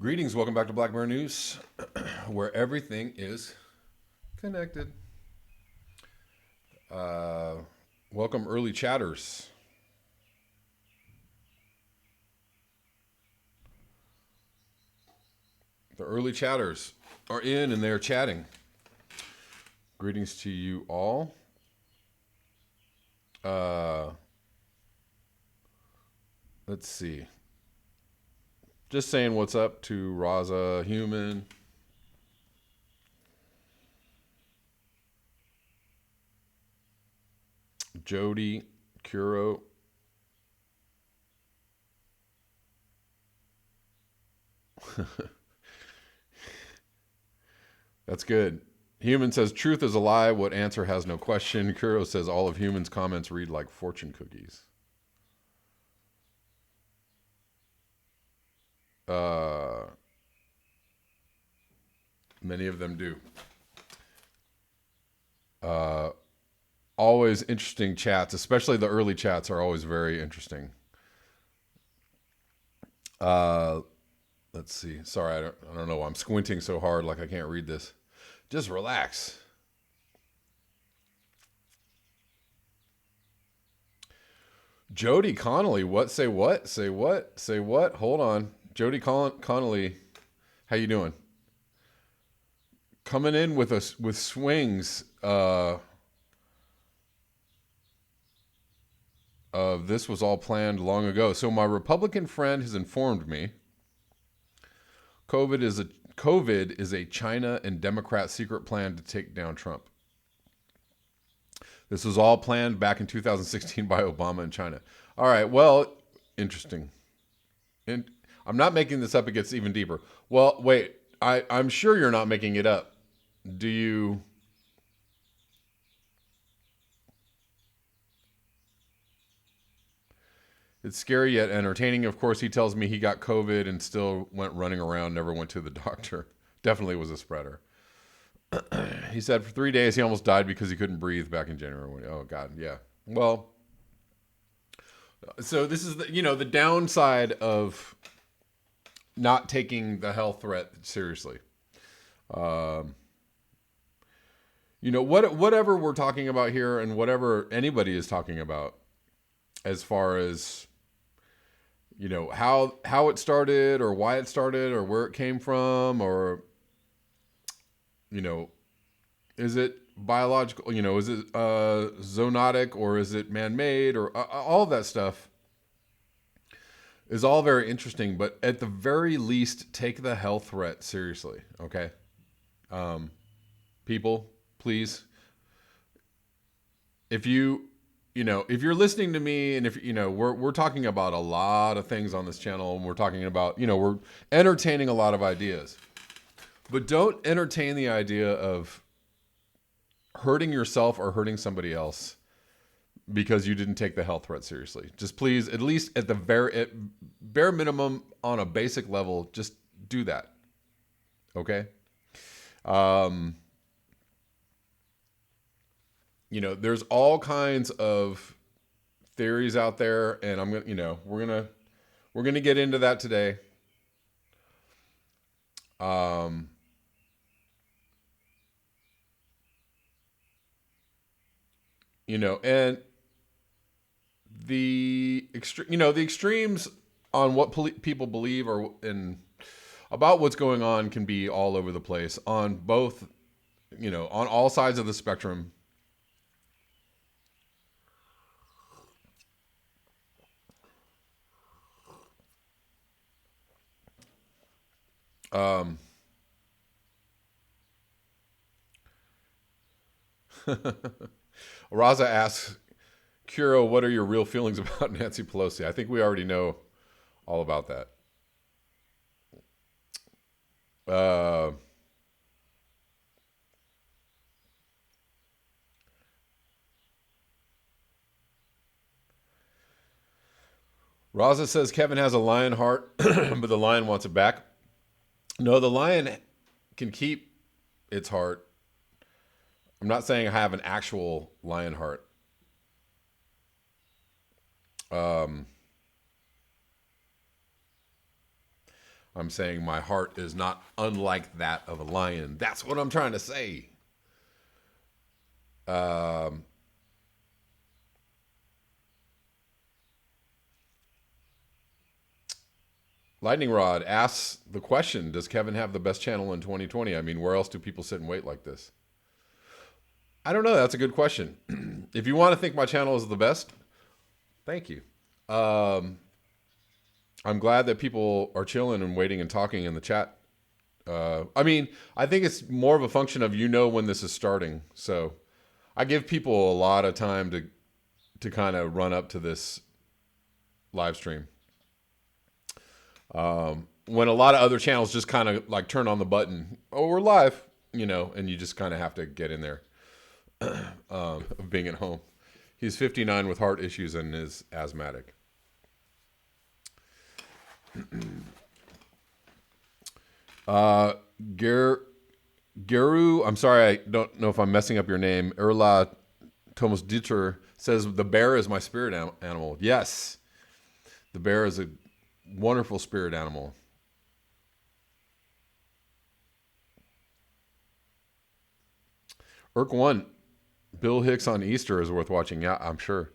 Greetings, welcome back to Black Bear News, where everything is connected. Uh, Welcome, early chatters. The early chatters are in and they're chatting. Greetings to you all. Uh, let's see. Just saying what's up to Raza Human. Jody, Kuro. That's good. Human says, truth is a lie. What answer has no question? Kuro says, all of Human's comments read like fortune cookies. Uh, Many of them do. Uh, Always interesting chats, especially the early chats are always very interesting. Uh, let's see. Sorry, I don't know why I'm squinting so hard like I can't read this. Just relax. Jody Connolly, what? Say what? Say what? Say what? Hold on. Jody Connolly, how you doing? Coming in with us with swings. This was all planned long ago. So my Republican friend has informed me COVID is a China and Democrat secret plan to take down Trump. This was all planned back in 2016 by Obama and China. All right, well, interesting. And I'm not making this up, it gets even deeper. Well, wait, I'm sure you're not making it up. Do you? It's scary yet entertaining. Of course, he tells me he got COVID and still went running around, never went to the doctor. Definitely was a spreader. He said for 3 days he almost died because he couldn't breathe back in January. Oh, God, yeah. Well, so this is the downside of not taking the health threat seriously. Um, whatever we're talking about here and whatever anybody is talking about as far as how it started or why it started or where it came from or you know is it biological, is it zoonotic or is it man-made or all of that stuff is all very interesting, but at the very least take the health threat seriously. Okay. um, People, please, if if you're listening to me and if we're talking about a lot of things on this channel and we're talking about we're entertaining a lot of ideas, but don't entertain the idea of hurting yourself or hurting somebody else because you didn't take the health threat seriously. Just please, at least at the bare minimum, on a basic level, just do that. Okay. um there's all kinds of theories out there, and I'm gonna, we're gonna get into that today. Um, and the extremes on what people believe or in about what's going on can be all over the place on both, on all sides of the spectrum. Um, Raza asks, Kuro, what are your real feelings about Nancy Pelosi? I think we already know all about that. Uh, Raza says Kevin has a lion heart, but the lion wants it back. No, the lion can keep its heart. I'm not saying I have an actual lion heart. Um, I'm saying my heart is not unlike that of a lion. That's what I'm trying to say. Um, Lightning Rod asks the question, does Kevin have the best channel in 2020? I mean, where else do people sit and wait like this? I don't know. That's a good question. If you want to think my channel is the best, thank you. Um, I'm glad that people are chilling and waiting and talking in the chat. I mean, I think it's more of a function of when this is starting. So I give people a lot of time to kind of run up to this live stream. When a lot of other channels just kind of like turn on the button, oh, we're live, and you just kind of have to get in there of being at home. He's 59 with heart issues and is asthmatic. Geru, I'm sorry, I don't know if I'm messing up your name. Erla Thomas Dieter says the bear is my spirit animal. Yes, the bear is a wonderful spirit animal. Irk 1, Bill Hicks on Easter is worth watching. Yeah, I'm sure.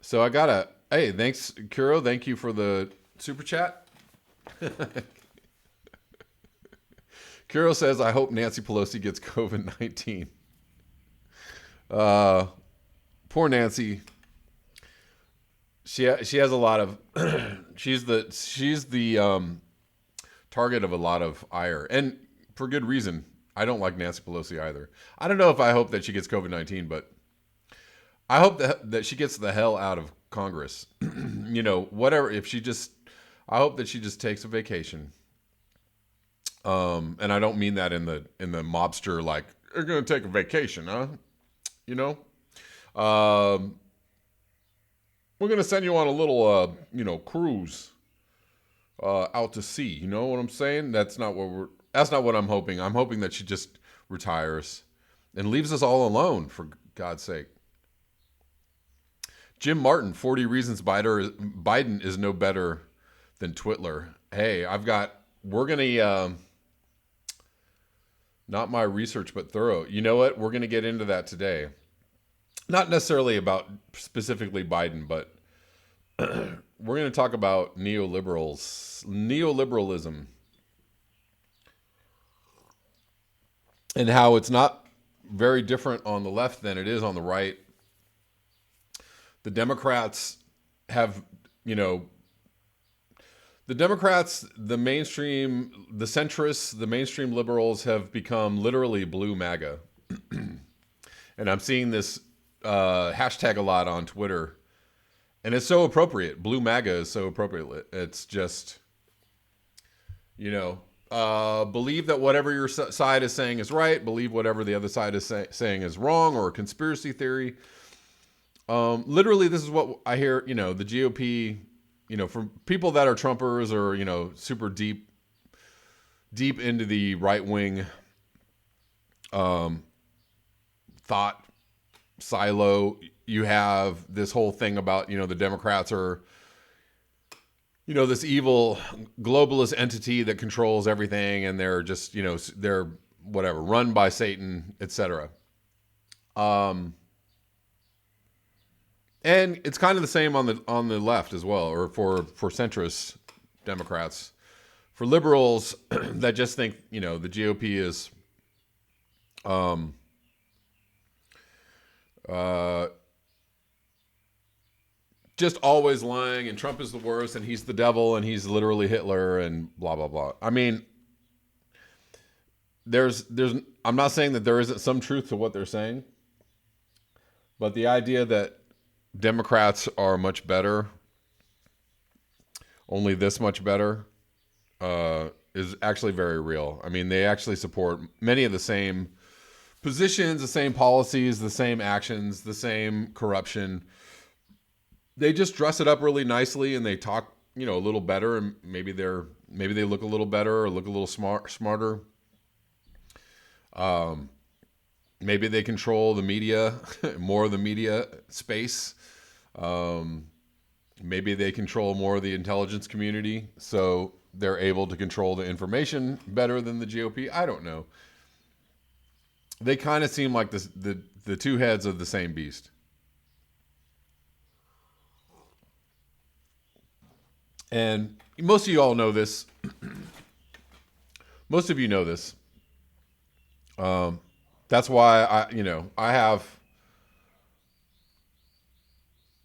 So I gotta, hey, thanks, Kuro. Thank you for the super chat. Kuro says, I hope Nancy Pelosi gets COVID-19. Poor Nancy. She has a lot of, she's the target of a lot of ire, and for good reason. I don't like Nancy Pelosi either. I don't know if I hope that she gets COVID-19, but I hope that she gets the hell out of Congress. Whatever. I hope that she just takes a vacation. And I don't mean that in the mobster like you're gonna take a vacation, huh? We're gonna send you on a little cruise out to sea. You know what I'm saying? That's not what I'm hoping. I'm hoping that she just retires and leaves us all alone, for God's sake. Jim Martin, 40 Reasons Biden is no better than Twitler. Hey, we're going to, not my research, but thorough. You know what? We're going to get into that today. Not necessarily about specifically Biden, but we're going to talk about neoliberalism, and how it's not very different on the left than it is on the right. The Democrats have, the Democrats, the mainstream, the centrists, the mainstream liberals have become literally blue MAGA. And I'm seeing this hashtag a lot on Twitter. And it's so appropriate. Blue MAGA is so appropriate. It's just, believe that whatever your side is saying is right. Believe whatever the other side is saying is wrong, or a conspiracy theory. Literally, this is what I hear, the GOP, from people that are Trumpers or, super deep into the right-wing thought silo. You have this whole thing about, the Democrats are, this evil globalist entity that controls everything, and they're just, they're whatever, run by Satan, etc. And it's kind of the same on the left as well, or for centrist Democrats. For liberals that just think, the GOP is just always lying, and Trump is the worst, and he's the devil, and he's literally Hitler, and blah, blah, blah. I mean, I'm not saying that there isn't some truth to what they're saying, but the idea that Democrats are much better, only this much better, is actually very real. I mean, they actually support many of the same positions, the same policies, the same actions, the same corruption. They just dress it up really nicely, and they talk, a little better, and maybe they look a little better or look a little smarter. Maybe they control the media, more of the media space. Maybe they control more of the intelligence community, so they're able to control the information better than the GOP. I don't know. They kind of seem like the two heads of the same beast. And most of you all know this. Most of you know this. That's why I have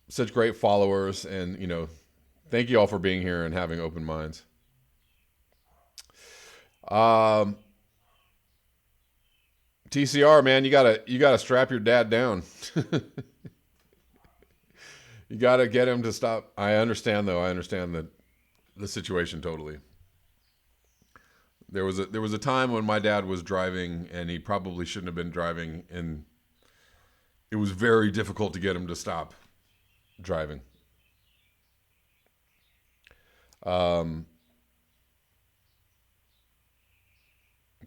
such great followers, and thank you all for being here and having open minds. TCR, man, you gotta strap your dad down. You gotta get him to stop. I understand though. I understand the situation totally. There was a time when my dad was driving, and he probably shouldn't have been driving, and it was very difficult to get him to stop driving.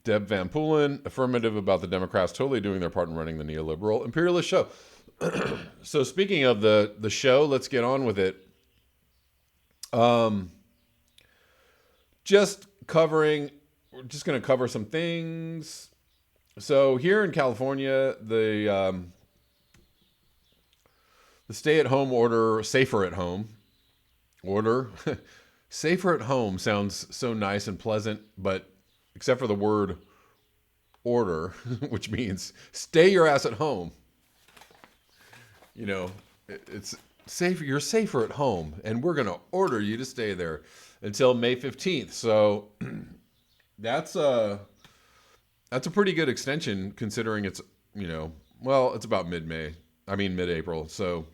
Deb Van Poolen, affirmative about the Democrats totally doing their part in running the neoliberal imperialist show. So speaking of the show, let's get on with it. Just covering, we're just going to cover some things. So here in California, the stay-at-home order, safer at home order, safer at home sounds so nice and pleasant, but except for the word order, which means stay your ass at home. It's safer. You're safer at home, and we're going to order you to stay there until May 15th. So that's a pretty good extension considering it's, it's about mid-April. So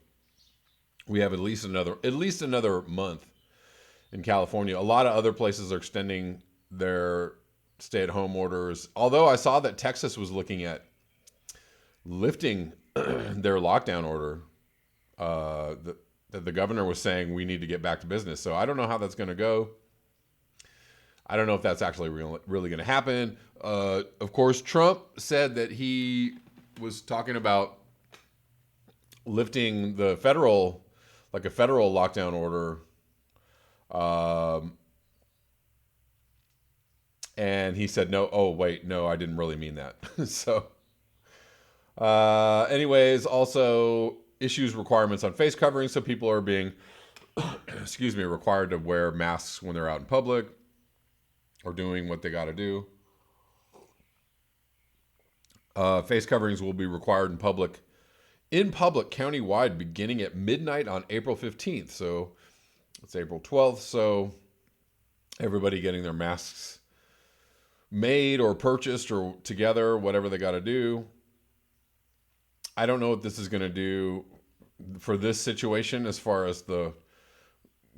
we have at least another month in California. A lot of other places are extending their stay-at-home orders. Although I saw that Texas was looking at lifting their lockdown order. The governor was saying we need to get back to business. So I don't know how that's going to go. I don't know if that's actually really going to happen. Of course, Trump said that he was talking about lifting a federal lockdown order. And he said, no, oh, wait, no, I didn't really mean that. So, anyways, also issues requirements on face coverings. So people are being, required to wear masks when they're out in public or doing what they got to do. Face coverings will be required in public countywide beginning at midnight on April 15th. So it's April 12th. So everybody getting their masks made or purchased or together, whatever they got to do. I don't know what this is going to do for this situation as far as the,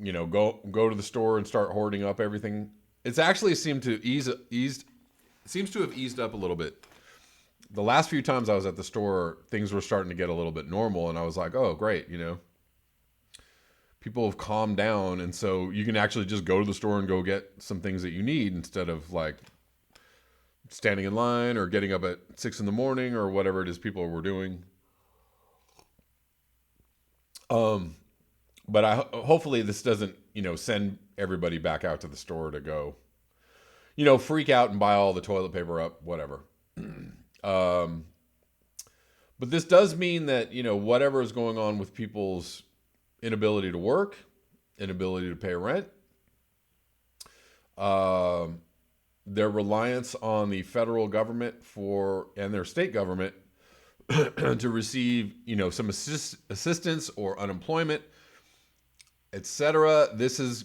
go to the store and start hoarding up everything. It's actually seems to have eased up a little bit. The last few times I was at the store, things were starting to get a little bit normal, and I was like, oh, great, people have calmed down, and so you can actually just go to the store and go get some things that you need instead of like standing in line or getting up at 6 a.m. or whatever it is people were doing. But hopefully this doesn't, send everybody back out to the store to go, freak out and buy all the toilet paper up, whatever. But this does mean that, whatever is going on with people's inability to work, inability to pay rent, their reliance on the federal government and their state government to receive, some assistance or unemployment, etc. This is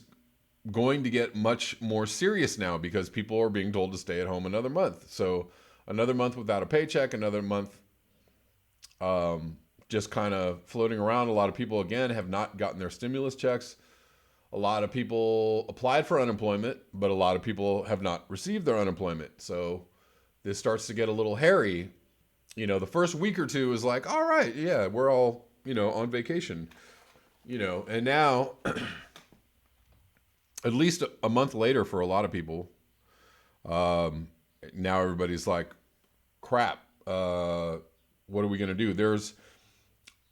going to get much more serious now because people are being told to stay at home another month. So another month without a paycheck, another month just kind of floating around. A lot of people, again, have not gotten their stimulus checks. A lot of people applied for unemployment, but a lot of people have not received their unemployment. So this starts to get a little hairy. The first week or two is like, all right, yeah, we're all, on vacation, and now at least a month later for a lot of people, now everybody's like, crap, what are we going to do?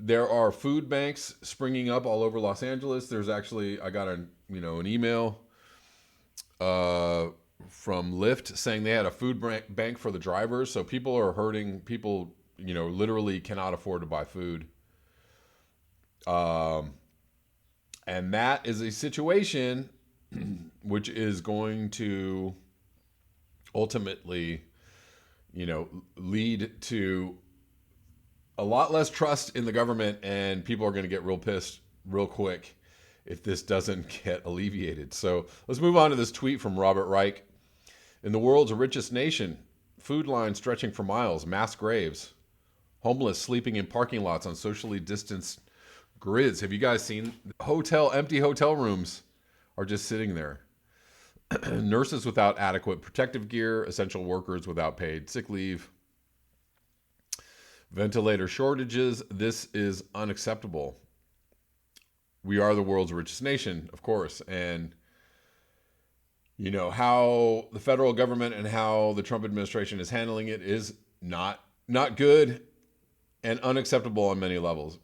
There are food banks springing up all over Los Angeles. There's actually, I got an email uh, from Lyft saying they had a food bank for the drivers. So people are hurting. People, literally cannot afford to buy food. And that is a situation which is going to ultimately, lead to a lot less trust in the government, and people are going to get real pissed real quick if this doesn't get alleviated. So let's move on to this tweet from Robert Reich. In the world's richest nation, food lines stretching for miles, mass graves, homeless sleeping in parking lots on socially distanced grids. Have you guys seen empty hotel rooms are just sitting there? Nurses without adequate protective gear, essential workers without paid sick leave, ventilator shortages. This is unacceptable. We are the world's richest nation, of course. And, how the federal government and how the Trump administration is handling it is not good and unacceptable on many levels.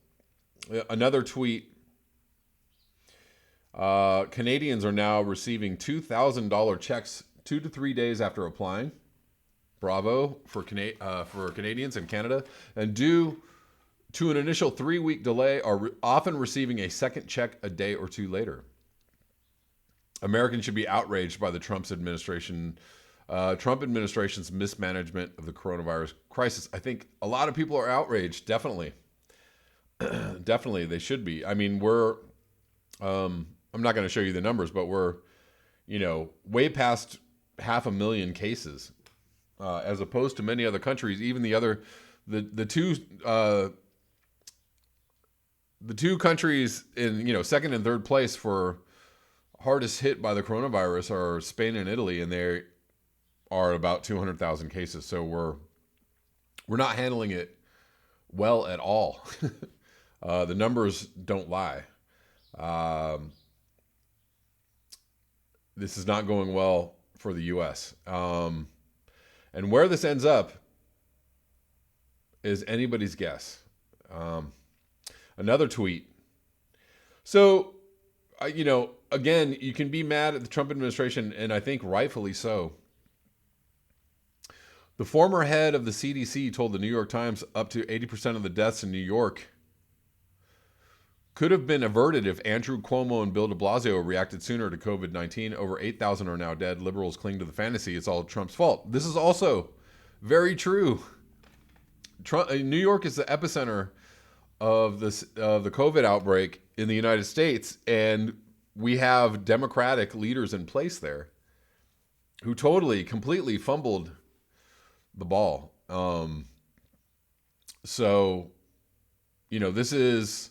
Another tweet. Canadians are now receiving $2,000 checks 2 to 3 days after applying. Bravo for Canadians in Canada. And due to an initial 3-week delay, are often receiving a second check a day or two later. Americans should be outraged by the Trump administration's mismanagement of the coronavirus crisis. I think a lot of people are outraged. Definitely. Definitely, they should be. I mean, I'm not going to show you the numbers, but we're, way past 500,000 cases, as opposed to many other countries. Even the two countries in, second and third place for hardest hit by the coronavirus are Spain and Italy, and they are about 200,000 cases. So we're not handling it well at all. The numbers don't lie. This is not going well for the U.S. And where this ends up is anybody's guess. Another tweet. So, again, you can be mad at the Trump administration, and I think rightfully so. The former head of the CDC told the New York Times up to 80% of the deaths in New York could have been averted if Andrew Cuomo and Bill de Blasio reacted sooner to COVID-19. Over 8,000 are now dead. Liberals cling to the fantasy it's all Trump's fault. This is also very true. New York is the epicenter of the COVID outbreak in the United States, and we have Democratic leaders in place there who completely fumbled the ball. So, this is,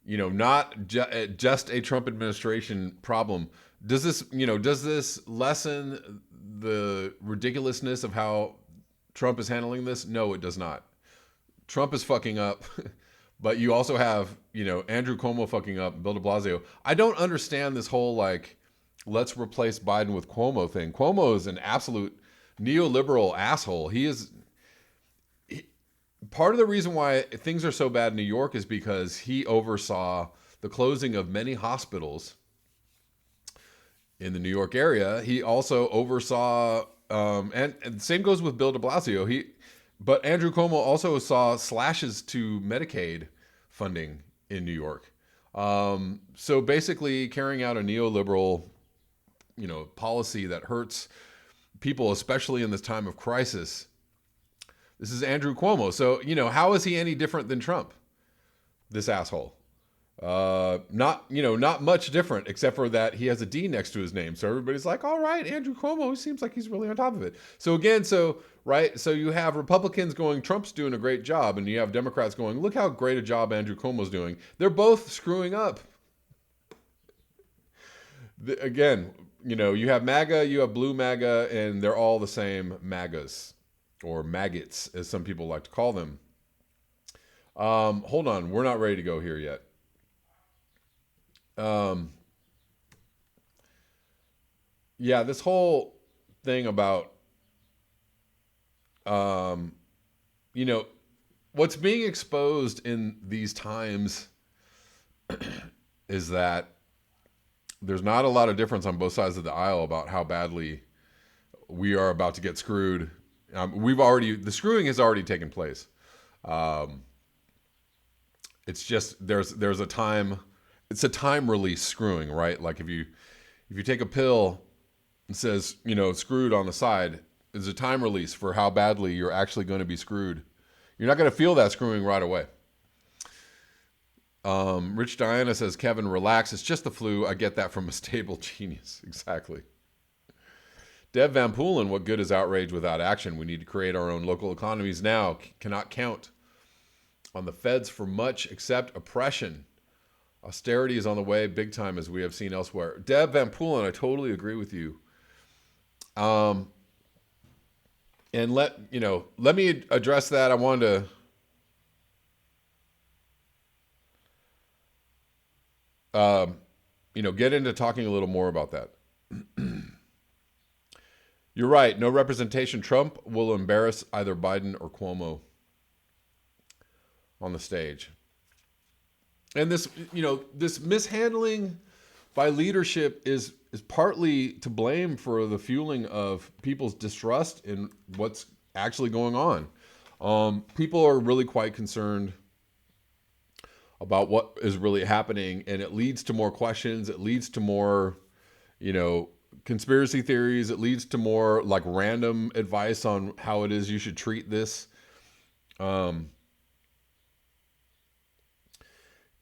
not just a Trump administration problem. Does this lessen the ridiculousness of how Trump is handling this? No, it does not. Trump is fucking up, but you also have, Andrew Cuomo fucking up, Bill de Blasio. I don't understand this whole, let's replace Biden with Cuomo thing. Cuomo is an absolute neoliberal asshole. Part of the reason why things are so bad in New York is because he oversaw the closing of many hospitals in the New York area. He also oversaw, and the same goes with Bill de Blasio. But Andrew Cuomo also saw slashes to Medicaid funding in New York. So basically carrying out a neoliberal, policy that hurts people, especially in this time of crisis. This is Andrew Cuomo. So, how is he any different than Trump? This asshole. Not much different, except for that he has a D next to his name. So everybody's like, all right, Andrew Cuomo seems like he's really on top of it. So again, so you have Republicans going, Trump's doing a great job. And you have Democrats going, look how great a job Andrew Cuomo's doing. They're both screwing up. Again, you have MAGA, you have blue MAGA, and they're all the same MAGAs, or maggots, as some people like to call them. Hold on. We're not ready to go here yet. This whole thing about, what's being exposed in these times is that there's not a lot of difference on both sides of the aisle about how badly we are about to get screwed. The screwing has already taken place. It's just there's a time. It's a time release screwing, right? Like if you take a pill and says screwed on the side, there's a time release for how badly you're actually going to be screwed. You're not going to feel that screwing right away. Rich Diana says, Kevin, relax. It's just the flu. I get that from a stable genius. Exactly. Deb Van Poolen, what good is outrage without action? We need to create our own local economies now. Cannot count on the feds for much except oppression. Austerity is on the way big time, as we have seen elsewhere. Deb Van Poolen, I totally agree with you. And let me address that. I wanted to get into talking a little more about that. You're right. No representation. Trump will embarrass either Biden or Cuomo on the stage. And this mishandling by leadership is partly to blame for the fueling of people's distrust in what's actually going on. People are really quite concerned about what is really happening, and it leads to more questions. It leads to more, conspiracy theories. It leads to more like random advice on how it is you should treat this.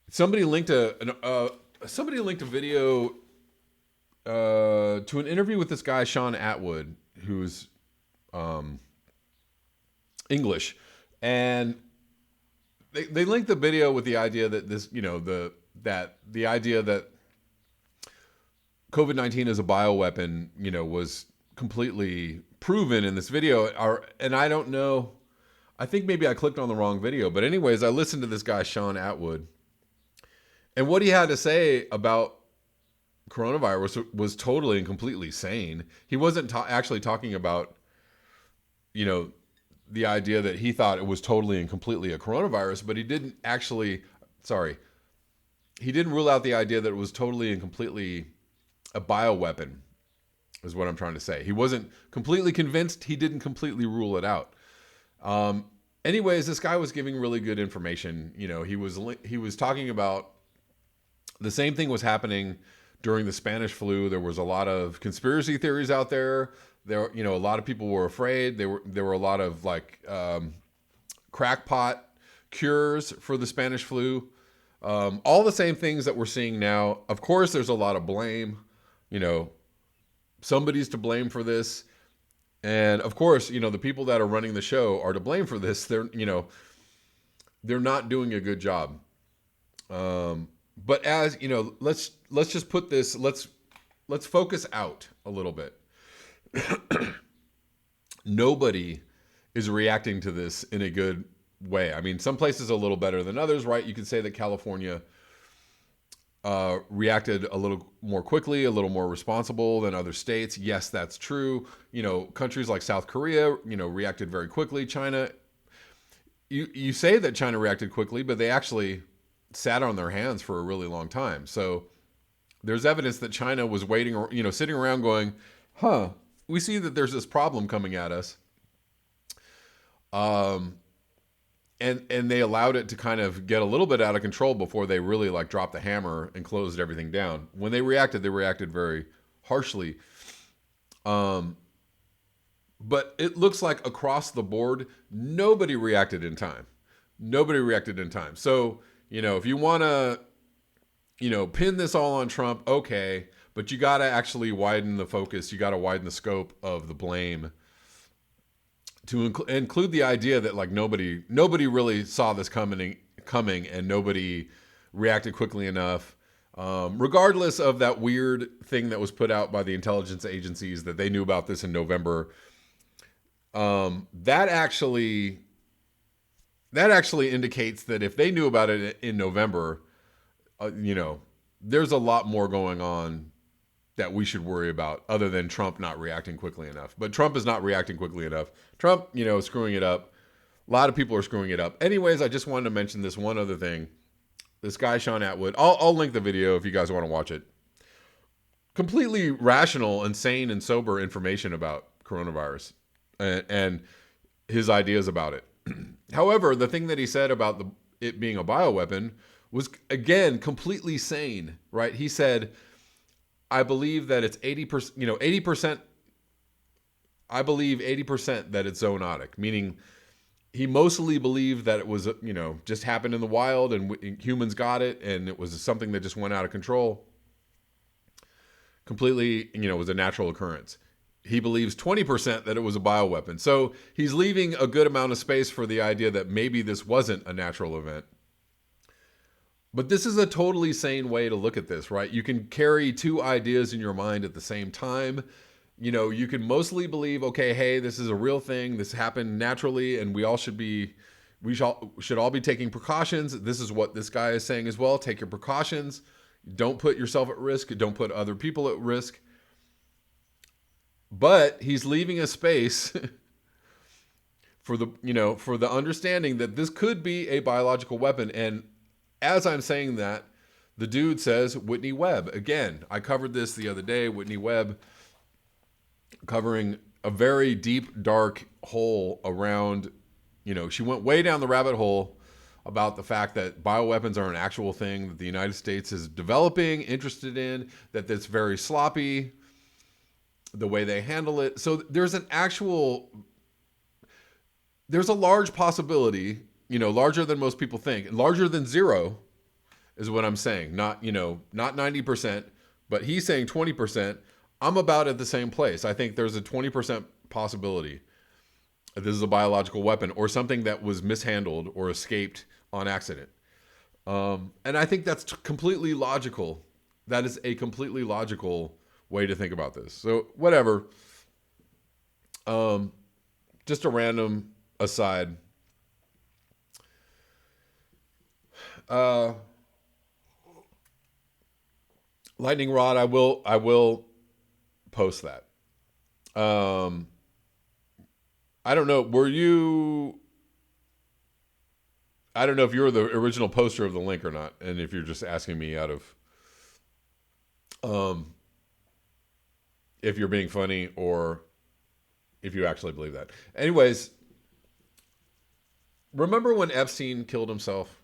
Somebody linked a video to an interview with this guy Sean Atwood, who's English, and they linked the video with the idea that this, the idea that COVID-19 is a bioweapon, was completely proven in this video. And I don't know, I think maybe I clicked on the wrong video, but anyways, I listened to this guy Sean Atwood, and what he had to say about coronavirus was totally and completely sane. He wasn't actually talking about, the idea that he thought it was totally and completely a coronavirus, but he didn't rule out the idea that it was totally and completely a bioweapon, is what I'm trying to say. He wasn't completely convinced. He didn't completely rule it out. Anyways, this guy was giving really good information. He was talking about the same thing was happening during the Spanish flu. There was a lot of conspiracy theories out there. A lot of people were afraid. There were a lot of crackpot cures for the Spanish flu. All the same things that we're seeing now. Of course, there's a lot of blame. Somebody's to blame for this. And of course, the people that are running the show are to blame for this. They're not doing a good job. But as let's just put this, let's focus out a little bit. Nobody is reacting to this in a good way. I mean, some places a little better than others, right? You could say that California reacted a little more quickly, a little more responsible than other states. Yes, that's true. Countries like South Korea, reacted very quickly. China, you say that China reacted quickly, but they actually sat on their hands for a really long time. So there's evidence that China was waiting, sitting around going, we see that there's this problem coming at us. And they allowed it to kind of get a little bit out of control before they really dropped the hammer and closed everything down. When they reacted very harshly. But it looks like across the board, nobody reacted in time. So, if you want to, pin this all on Trump, okay, but you got to actually widen the focus. You got to widen the scope of the blame to include the idea that nobody really saw this coming and nobody reacted quickly enough. Regardless of that weird thing that was put out by the intelligence agencies that they knew about this in November, that actually indicates that if they knew about it in November, there's a lot more going on that we should worry about other than Trump not reacting quickly enough. But Trump is not reacting quickly enough. Trump, screwing it up. A lot of people are screwing it up. Anyways, I just wanted to mention this one other thing. This guy, Sean Atwood, I'll link the video if you guys want to watch it. Completely rational and sane and sober information about coronavirus and his ideas about it. However, the thing that he said about it being a bioweapon was, again, completely sane, right? He said, I believe that it's 80%, 80%, I believe 80% that it's zoonotic, meaning he mostly believed that it was, just happened in the wild and humans got it and it was something that just went out of control. Completely, was a natural occurrence. He believes 20% that it was a bioweapon. So he's leaving a good amount of space for the idea that maybe this wasn't a natural event. But this is a totally sane way to look at this, right? You can carry two ideas in your mind at the same time. You can mostly believe, okay, hey, this is a real thing. This happened naturally, and we should all be taking precautions. This is what this guy is saying as well. Take your precautions. Don't put yourself at risk. Don't put other people at risk. But he's leaving a space for the understanding that this could be a biological weapon. And as I'm saying that, the dude says Whitney Webb. Again, I covered this the other day. Whitney Webb covering a very deep, dark hole around, she went way down the rabbit hole about the fact that bioweapons are an actual thing that the United States is developing, interested in, that it's very sloppy, the way they handle it. So there's a large possibility, larger than most people think, larger than zero is what I'm saying. Not 90%, but he's saying 20%. I'm about at the same place. I think there's a 20% possibility that this is a biological weapon or something that was mishandled or escaped on accident. And I think that's completely logical. That is a completely logical way to think about this. So whatever. Just a random aside. Lightning rod, I will post that. I don't know. I don't know if you were the original poster of the link or not, and if you're just asking me out of, if you're being funny or if you actually believe that. Anyways, remember when Epstein killed himself?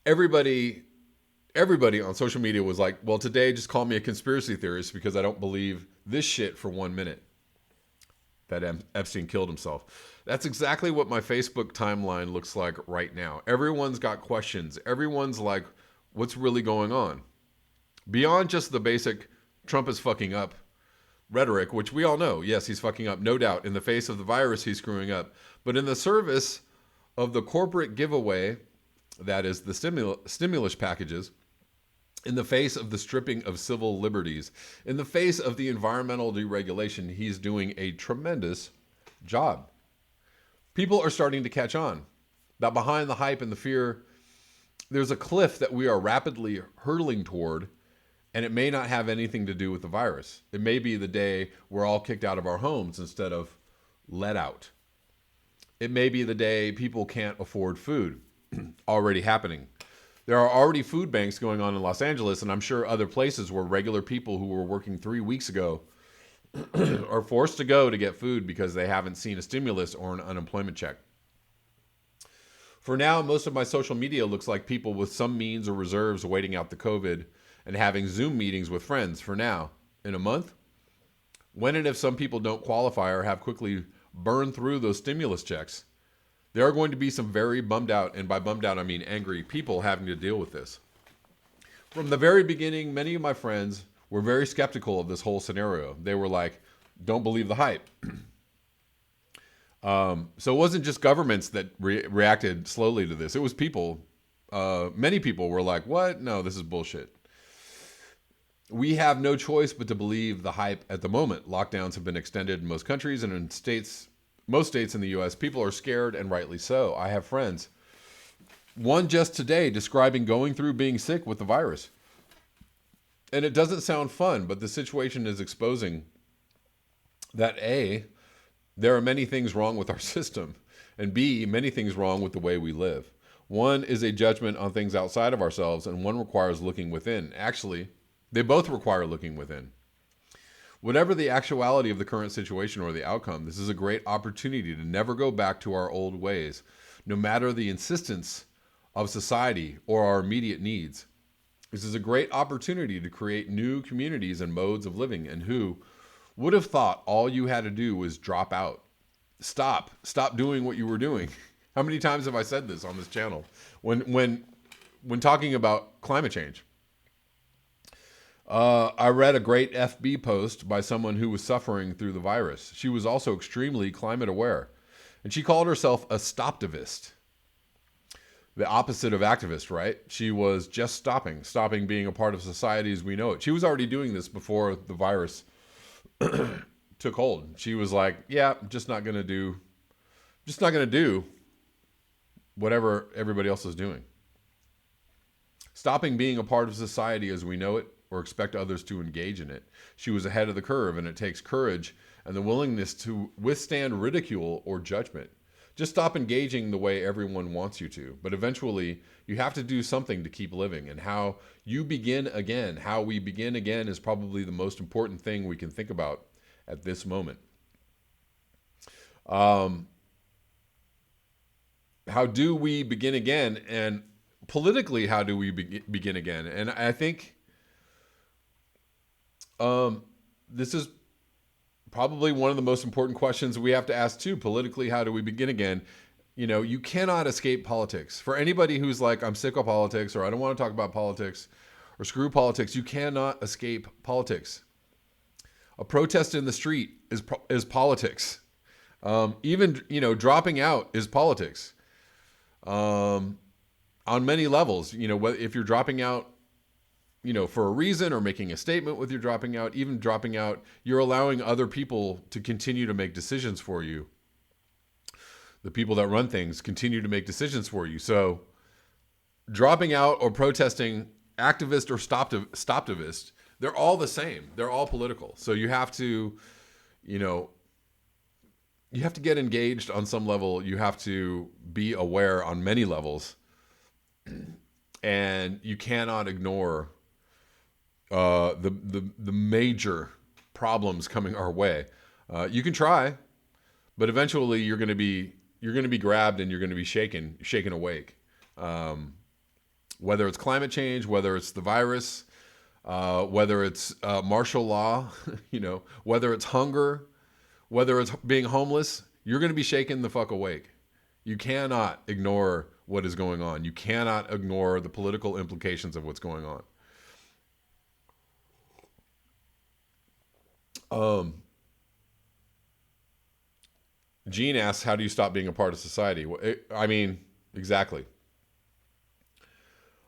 Everybody on social media was like, well, today just call me a conspiracy theorist because I don't believe this shit for 1 minute that Epstein killed himself. That's exactly what my Facebook timeline looks like right now. Everyone's got questions. Everyone's like, what's really going on? Beyond just the basic Trump is fucking up rhetoric, which we all know. Yes, he's fucking up, no doubt. In the face of the virus, he's screwing up. But in the service of the corporate giveaway, that is the stimulus packages, in the face of the stripping of civil liberties, in the face of the environmental deregulation, he's doing a tremendous job. People are starting to catch on that behind the hype and the fear, there's a cliff that we are rapidly hurtling toward, and it may not have anything to do with the virus. It may be the day we're all kicked out of our homes instead of let out. It may be the day people can't afford food, already happening. There are already food banks going on in Los Angeles, and I'm sure other places where regular people who were working 3 weeks ago are forced to go to get food because they haven't seen a stimulus or an unemployment check. For now, most of my social media looks like people with some means or reserves waiting out the COVID and having Zoom meetings with friends for now. In a month, when and if some people don't qualify or have quickly burned through those stimulus checks, there are going to be some very bummed out, and by bummed out I mean angry, people having to deal with this. From the very beginning, many of my friends were very skeptical of this whole scenario. They were like, don't believe the hype. So it wasn't just governments that reacted slowly to this. It was people. Many people were like, what? No, this is bullshit. We have no choice but to believe the hype at the moment. Lockdowns have been extended in most countries, and in most states in the U.S., people are scared, and rightly so. I have friends. One just today describing going through being sick with the virus. And it doesn't sound fun, but the situation is exposing that A, there are many things wrong with our system. and B, many things wrong with the way we live. One is a judgment on things outside of ourselves, and one requires looking within. Actually, they both require looking within. Whatever the actuality of the current situation or the outcome, this is a great opportunity to never go back to our old ways, no matter the insistence of society or our immediate needs. This is a great opportunity to create new communities and modes of living. And who would have thought all you had to do was drop out? Stop doing what you were doing. How many times have I said this on this channel when talking about climate change? I read a great FB post by someone who was suffering through the virus. She was also extremely climate aware, and she called herself a stoptivist. The opposite of activist, right? She was just stopping being a part of society as we know it. She was already doing this before the virus took hold. She was like, yeah, I'm just not going to do whatever everybody else is doing. Stopping being a part of society as we know it or expect others to engage in it. She was ahead of the curve, and it takes courage and the willingness to withstand ridicule or judgment. Just stop engaging the way everyone wants you to. But eventually, you have to do something to keep living. And how we begin again is probably the most important thing we can think about at this moment. How do we begin again? And politically, how do we begin again? And I think this is probably one of the most important questions we have to ask too. Politically, how do we begin again? You know, you cannot escape politics. For anybody who's like, I'm sick of politics, or I don't want to talk about politics, or screw politics, you cannot escape politics. A protest in the street is politics. Even, dropping out is politics. On many levels, if you're dropping out, for a reason or making a statement with your dropping out, even dropping out, you're allowing other people to continue to make decisions for you. The people that run things continue to make decisions for you. So dropping out or protesting, activist or stoptivist, they're all the same. They're all political. So you have to, you have to get engaged on some level. You have to be aware on many levels. And you cannot ignore the major problems coming our way. You can try, but eventually you're going to be grabbed and you're going to be shaken awake. Whether it's climate change, whether it's the virus, whether it's martial law, whether it's hunger, whether it's being homeless, you're going to be shaken the fuck awake. You cannot ignore what is going on. You cannot ignore the political implications of what's going on. Gene asks, how do you stop being a part of society? Exactly.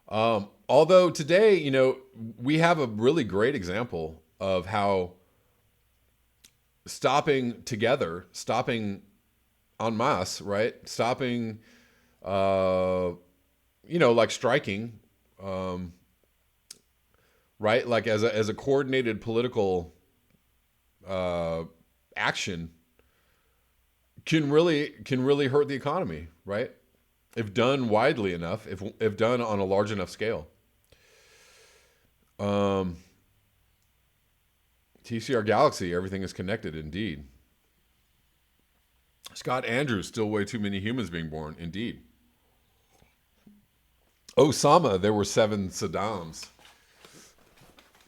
Although today, we have a really great example of how stopping together, stopping en masse, right? Stopping, like striking, right? Like as a coordinated political action can really hurt the economy, right? If done widely enough, if done on a large enough scale. TCR Galaxy, everything is connected, indeed. Scott Andrews, still way too many humans being born, indeed. Osama, there were 7 Saddams,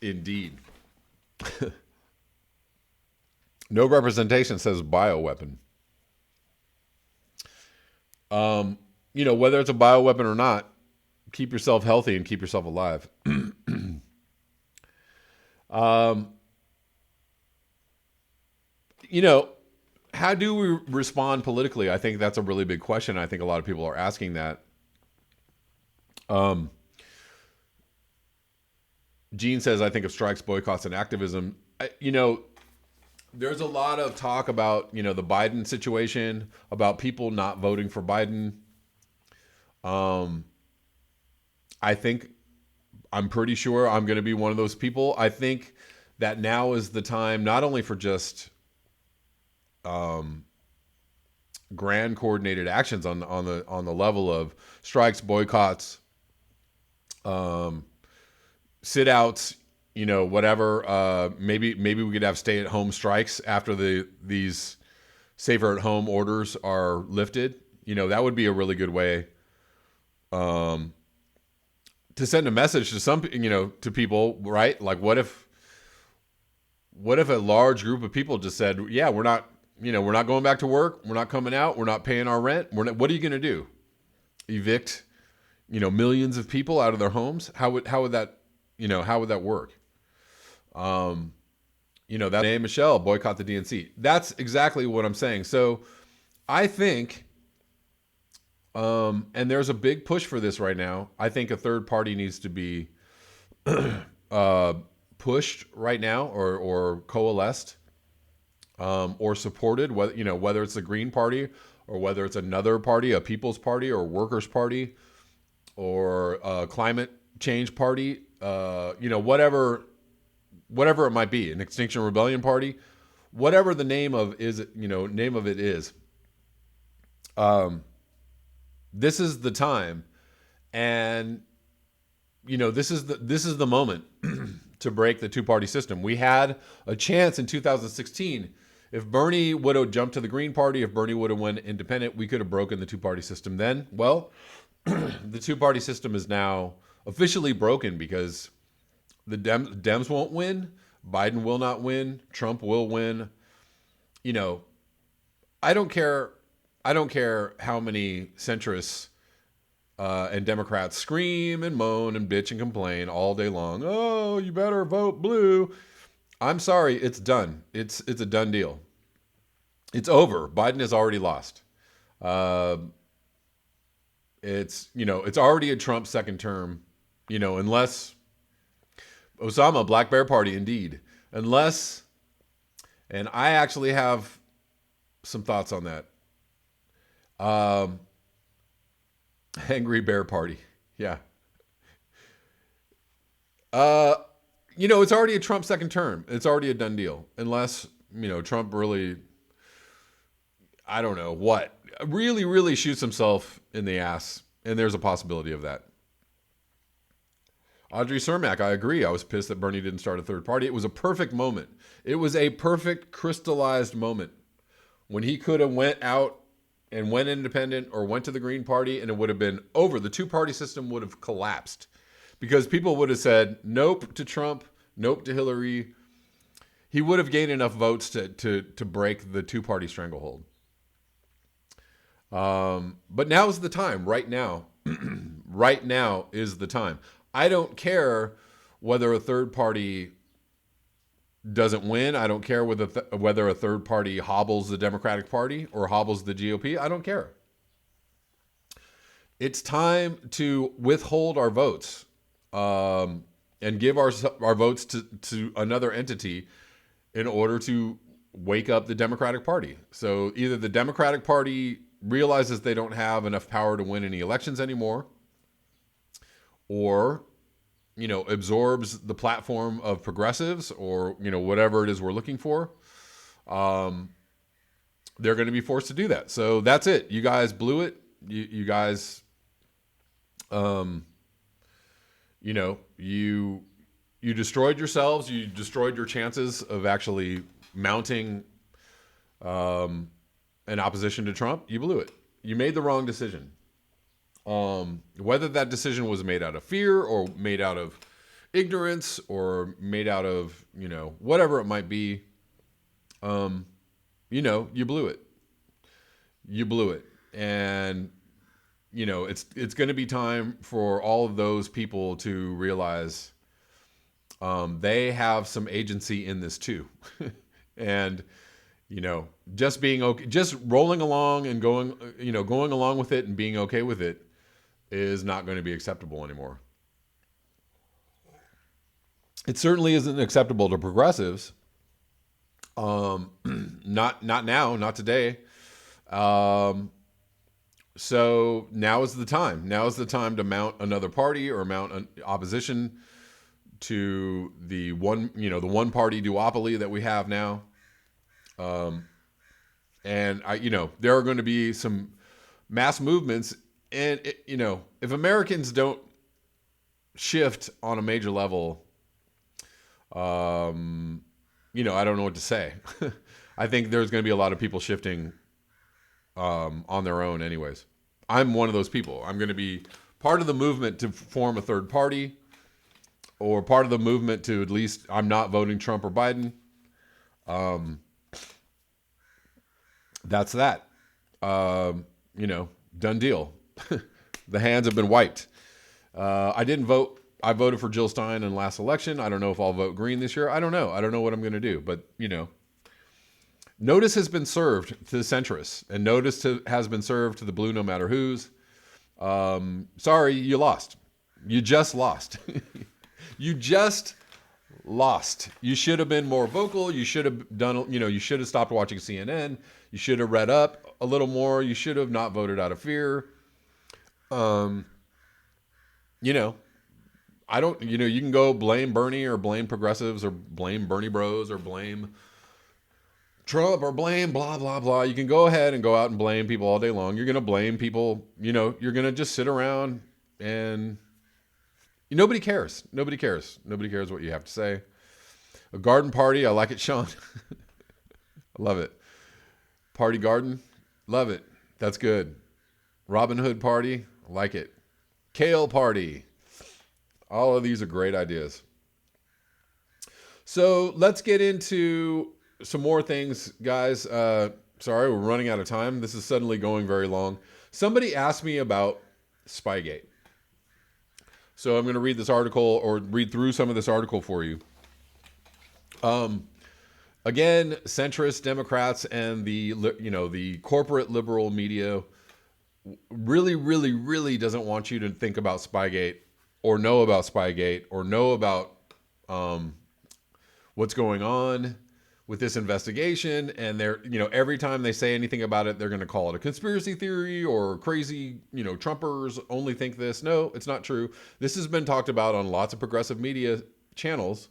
indeed. No representation, says bioweapon. Whether it's a bioweapon or not, keep yourself healthy and keep yourself alive. How do we respond politically? I think that's a really big question. I think a lot of people are asking that. Gene says, I think of strikes, boycotts, and activism. There's a lot of talk about, the Biden situation, about people not voting for Biden. I'm pretty sure I'm going to be one of those people. I think that now is the time, not only for just grand coordinated actions on the level of strikes, boycotts, sit outs, whatever. Maybe we could have stay at home strikes after these safer at home orders are lifted. That would be a really good way to send a message to to people, right? Like what if a large group of people just said, yeah, we're not going back to work. We're not coming out. We're not paying our rent. What are you going to do? Evict, millions of people out of their homes? How would that work? That name Michelle, boycott the DNC. That's exactly what I'm saying. So I think, and there's a big push for this right now. I think a third party needs to be pushed right now, or coalesced, or supported. Whether it's the Green Party or whether it's another party, a People's Party or Workers' Party or a Climate Change Party, whatever it might be, an Extinction Rebellion Party, whatever the name of it is. This is the time, and this is the moment to break the two-party system. We had a chance in 2016. If Bernie would have jumped to the Green Party, if Bernie would have went independent, we could have broken the two-party system then. Well, the two-party system is now officially broken because the Dems won't win, Biden will not win, Trump will win. I don't care how many centrists and Democrats scream and moan and bitch and complain all day long. Oh, you better vote blue. I'm sorry, it's done. It's a done deal. It's over. Biden has already lost. It's already a Trump second term. Unless Osama, Black Bear Party, indeed. Unless, and I actually have some thoughts on that. Angry Bear Party. Yeah. It's already a Trump second term. It's already a done deal. Unless, Trump really, I don't know what, really, really shoots himself in the ass. And there's a possibility of that. Audrey Cermak, I agree. I was pissed that Bernie didn't start a third party. It was a perfect moment. It was a perfect crystallized moment when he could have went out and went independent or went to the Green Party, and it would have been over. The two-party system would have collapsed because people would have said nope to Trump, nope to Hillary. He would have gained enough votes to break the two-party stranglehold. But now is the time. Right now. Right now is the time. I don't care whether a third party doesn't win. I don't care whether a third party hobbles the Democratic Party or hobbles the GOP. I don't care. It's time to withhold our votes and give our votes to another entity in order to wake up the Democratic Party. So either the Democratic Party realizes they don't have enough power to win any elections anymore, or absorbs the platform of progressives, or whatever it is we're looking for. They're going to be forced to do that. So that's it. You guys blew it. You guys, you destroyed yourselves. You destroyed your chances of actually mounting an opposition to Trump. You blew it. You made the wrong decision. Whether that decision was made out of fear or made out of ignorance or made out of, whatever it might be, you blew it. You blew it. And, it's going to be time for all of those people to realize they have some agency in this too. And, just being okay, just rolling along and going along with it and being okay with it is not going to be acceptable anymore. It certainly isn't acceptable to progressives. Not now, not today. So now is the time. Now is the time to mount another party or mount an opposition to the one party duopoly that we have now. And there are going to be some mass movements, and if Americans don't shift on a major level, I don't know what to say. I think there's going to be a lot of people shifting on their own anyways. I'm one of those people. I'm going to be part of the movement to form a third party, or part of the movement to, at least I'm not voting Trump or Biden. That's that. Done deal. The hands have been wiped. I didn't vote. I voted for Jill Stein in the last election. I don't know if I'll vote green this year. I don't know. I don't know what I'm going to do. But, notice has been served to the centrists, and notice has been served to the blue no matter who's. Sorry, you lost. You just lost. You just lost. You should have been more vocal. You should have done, you should have stopped watching CNN. You should have read up a little more. You should have not voted out of fear. I don't, you can go blame Bernie or blame progressives or blame Bernie bros or blame Trump or blame blah, blah, blah. You can go ahead and go out and blame people all day long. You're going to blame people, you're going to just sit around and nobody cares. Nobody cares. Nobody cares what you have to say. A garden party. I like it, Sean. I love it. Party garden. Love it. That's good. Robin Hood party. I like it. Kale party. All of these are great ideas. So let's get into some more things, guys. Sorry, we're running out of time. This is suddenly going very long. Somebody asked me about Spygate. So I'm going to read this article, or read through some of this article for you. Again, centrist Democrats and the corporate liberal media really, really, really doesn't want you to think about Spygate or know about Spygate or know about what's going on with this investigation. And they're, every time they say anything about it, they're going to call it a conspiracy theory or crazy, Trumpers only think this. No, it's not true. This has been talked about on lots of progressive media channels,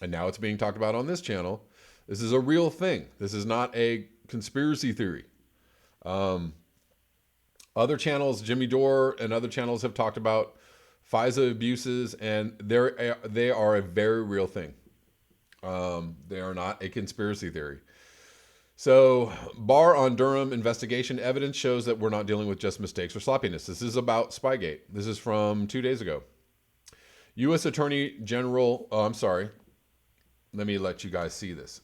and now it's being talked about on this channel. This is a real thing. This is not a conspiracy theory. Other channels, Jimmy Dore and other channels, have talked about FISA abuses, and they are a very real thing. They are not a conspiracy theory. So, Barr on Durham investigation. Evidence shows that we're not dealing with just mistakes or sloppiness. This is about Spygate. This is from 2 days ago. U.S. Attorney General, let me let you guys see this.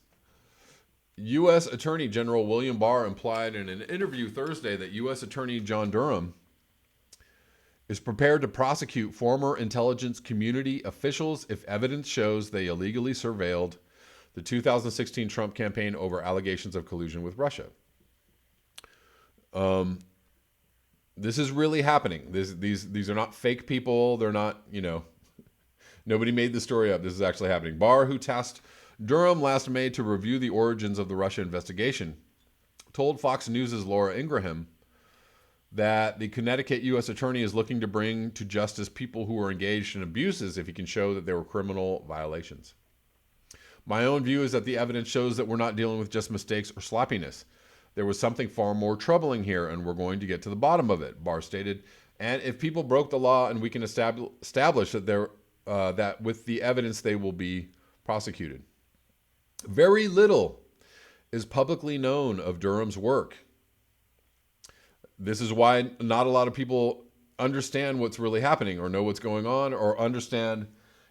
U.S. Attorney General William Barr implied in an interview Thursday that U.S. Attorney John Durham is prepared to prosecute former intelligence community officials if evidence shows they illegally surveilled the 2016 Trump campaign over allegations of collusion with Russia. This is really happening. These are not fake people. They're not, nobody made the story up. This is actually happening. Barr, who tasked Durham last May to review the origins of the Russia investigation, told Fox News' Laura Ingraham that the Connecticut U.S. Attorney is looking to bring to justice people who were engaged in abuses if he can show that there were criminal violations. My own view is that the evidence shows that we're not dealing with just mistakes or sloppiness. There was something far more troubling here, and we're going to get to the bottom of it, Barr stated. And if people broke the law, and we can establish that that with the evidence they will be prosecuted. Very little is publicly known of Durham's work. This is why not a lot of people understand what's really happening or know what's going on or understand,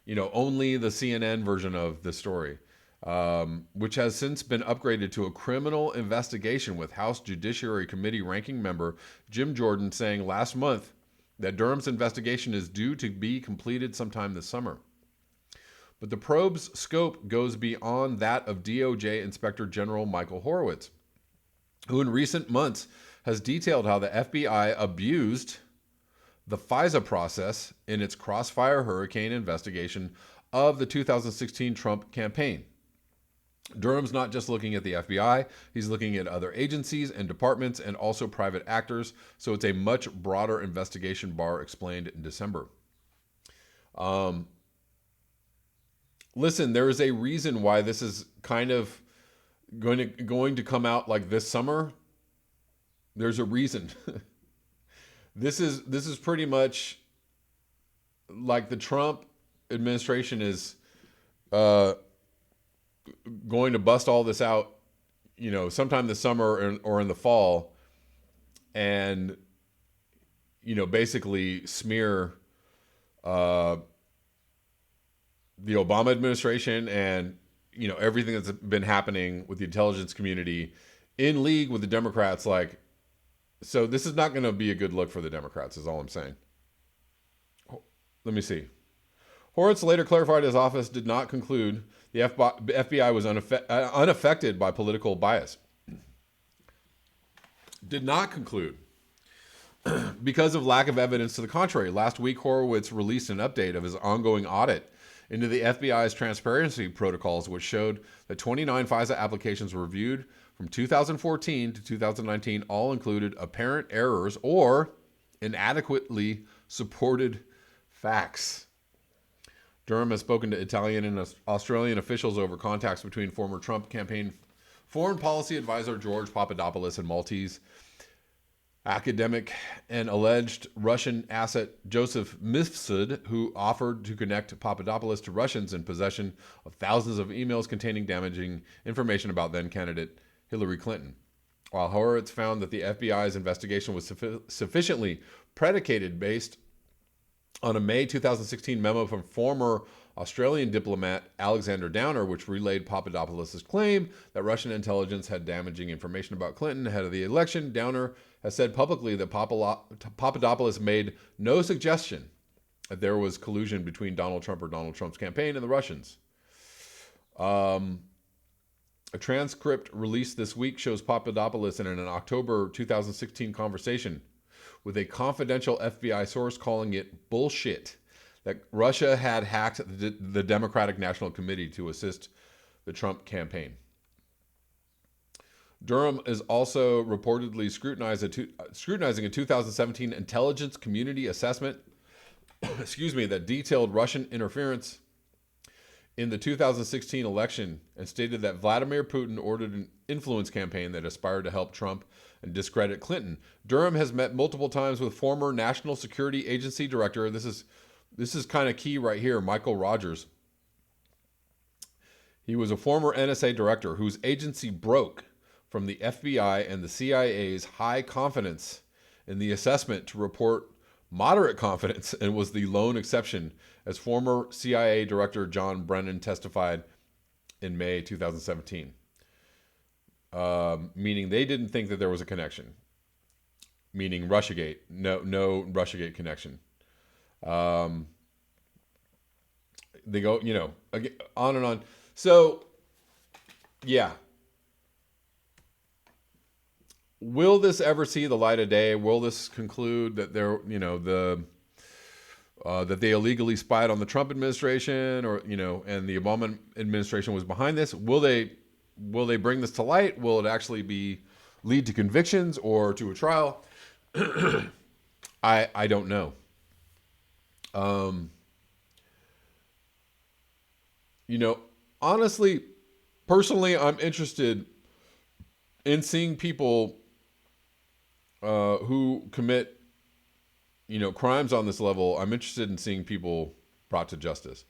only the CNN version of the story, which has since been upgraded to a criminal investigation, with House Judiciary Committee ranking member Jim Jordan saying last month that Durham's investigation is due to be completed sometime this summer. But the probe's scope goes beyond that of DOJ Inspector General Michael Horowitz, who in recent months has detailed how the FBI abused the FISA process in its Crossfire Hurricane investigation of the 2016 Trump campaign. Durham's not just looking at the FBI, he's looking at other agencies and departments and also private actors, so it's a much broader investigation, Barr explained in December. Listen, there is a reason why this is kind of, going to come out like this summer, there's a reason. This is pretty much like the Trump administration is uh, going to bust all this out, sometime this summer or in the fall, and basically smear uh, the Obama administration and everything that's been happening with the intelligence community in league with the Democrats. Like, so this is not going to be a good look for the Democrats, is all I'm saying. Let me see. Horowitz later clarified his office did not conclude the FBI was unaffected by political bias. Did not conclude because of lack of evidence to the contrary. Last week, Horowitz released an update of his ongoing audit into the FBI's transparency protocols, which showed that 29 FISA applications reviewed from 2014 to 2019 all included apparent errors or inadequately supported facts. Durham has spoken to Italian and Australian officials over contacts between former Trump campaign foreign policy advisor George Papadopoulos and Maltese academic and alleged Russian asset Joseph Mifsud, who offered to connect Papadopoulos to Russians in possession of thousands of emails containing damaging information about then candidate Hillary Clinton. While Horowitz found that the FBI's investigation was sufficiently predicated based on a May 2016 memo from former Australian diplomat Alexander Downer, which relayed Papadopoulos' claim that Russian intelligence had damaging information about Clinton ahead of the election, Downer has said publicly that Papadopoulos made no suggestion that there was collusion between Donald Trump or Donald Trump's campaign and the Russians. A transcript released this week shows Papadopoulos in an October 2016 conversation with a confidential FBI source calling it bullshit that Russia had hacked the Democratic National Committee to assist the Trump campaign. Durham is also reportedly scrutinizing a 2017 intelligence community assessment that detailed Russian interference in the 2016 election and stated that Vladimir Putin ordered an influence campaign that aspired to help Trump and discredit Clinton. Durham has met multiple times with former National Security Agency Director. This is kind of key right here, Michael Rogers. He was a former NSA director whose agency broke from the FBI and the CIA's high confidence in the assessment to report moderate confidence and was the lone exception, as former CIA Director John Brennan testified in May 2017. Meaning they didn't think that there was a connection. Meaning Russiagate. No Russiagate connection. They go, on and on. So, yeah. Will this ever see the light of day? Will this conclude that that they illegally spied on the Trump administration, or and the Obama administration was behind this? Will they bring this to light? Will it actually lead to convictions or to a trial? I don't know. Honestly, personally, I'm interested in seeing people who commit, crimes on this level. I'm interested in seeing people brought to justice.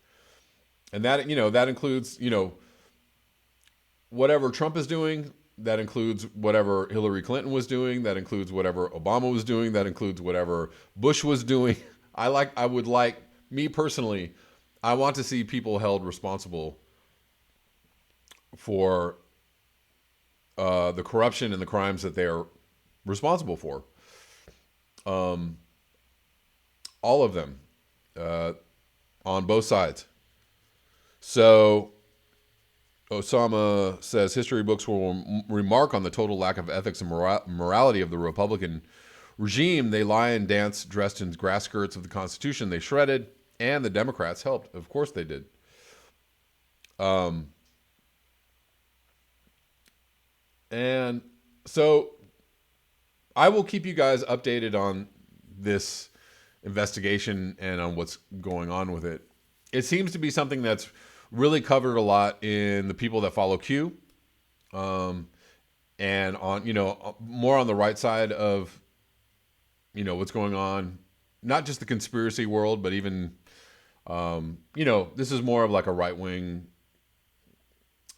And that, that includes, whatever Trump is doing. That includes whatever Hillary Clinton was doing. That includes whatever Obama was doing. That includes whatever Bush was doing. I would like, me personally, I want to see people held responsible for the corruption and the crimes that they are responsible for. All of them, on both sides. So Osama says history books will remark on the total lack of ethics and morality of the Republican regime. They lie and dance dressed in grass skirts of the Constitution they shredded, and the Democrats helped. Of course they did. And so I will keep you guys updated on this investigation and on what's going on with it. It seems to be something that's really covered a lot in the people that follow Q. um, and on more on the right side of what's going on, not just the conspiracy world, but even this is more of like a right wing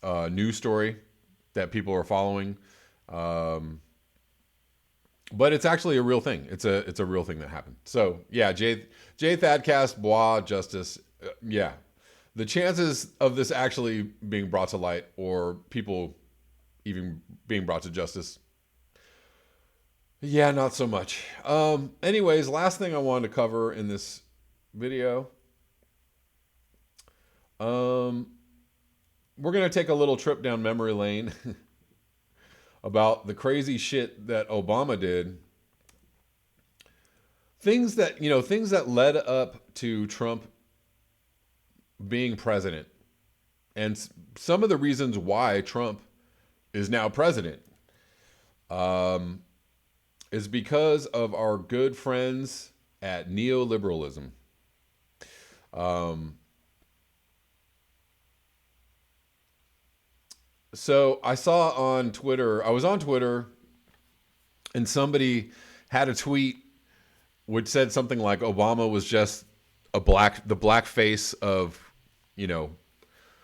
news story that people are following. Um, but it's actually a real thing. It's a real thing that happened. So yeah, J Thadcast Bois Justice. Yeah, the chances of this actually being brought to light or people even being brought to justice, yeah, not so much. Anyways, last thing I wanted to cover in this video. Um, we're gonna take a little trip down memory lane about the crazy shit that Obama did. Things that led up to Trump being president, and some of the reasons why Trump is now president, um, is because of our good friends at neoliberalism. Um, so I saw on Twitter, I was on Twitter, and somebody had a tweet which said something like Obama was just the black face of, you know,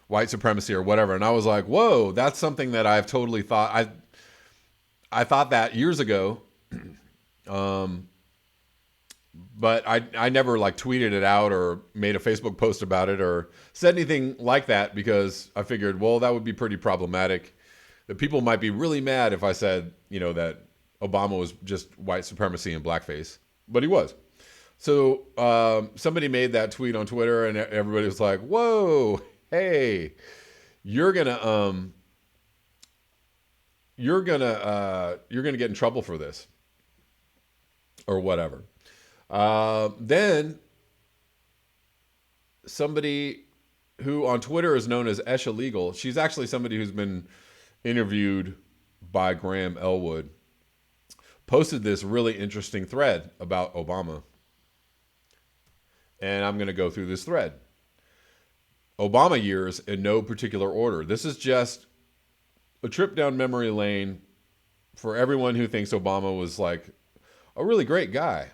white supremacy or whatever. And I was like, whoa, that's something that I've totally thought. I thought that years ago, um, but I never like tweeted it out or made a Facebook post about it or said anything like that because I figured, well, that would be pretty problematic. That people might be really mad if I said, that Obama was just white supremacy and blackface, but he was. So somebody made that tweet on Twitter, and everybody was like, "Whoa, hey, you're gonna you're gonna get in trouble for this, or whatever." Then somebody who on Twitter is known as Esha Legal, she's actually somebody who's been interviewed by Graham Elwood, posted this really interesting thread about Obama. And I'm going to go through this thread. Obama years in no particular order. This is just a trip down memory lane for everyone who thinks Obama was like a really great guy.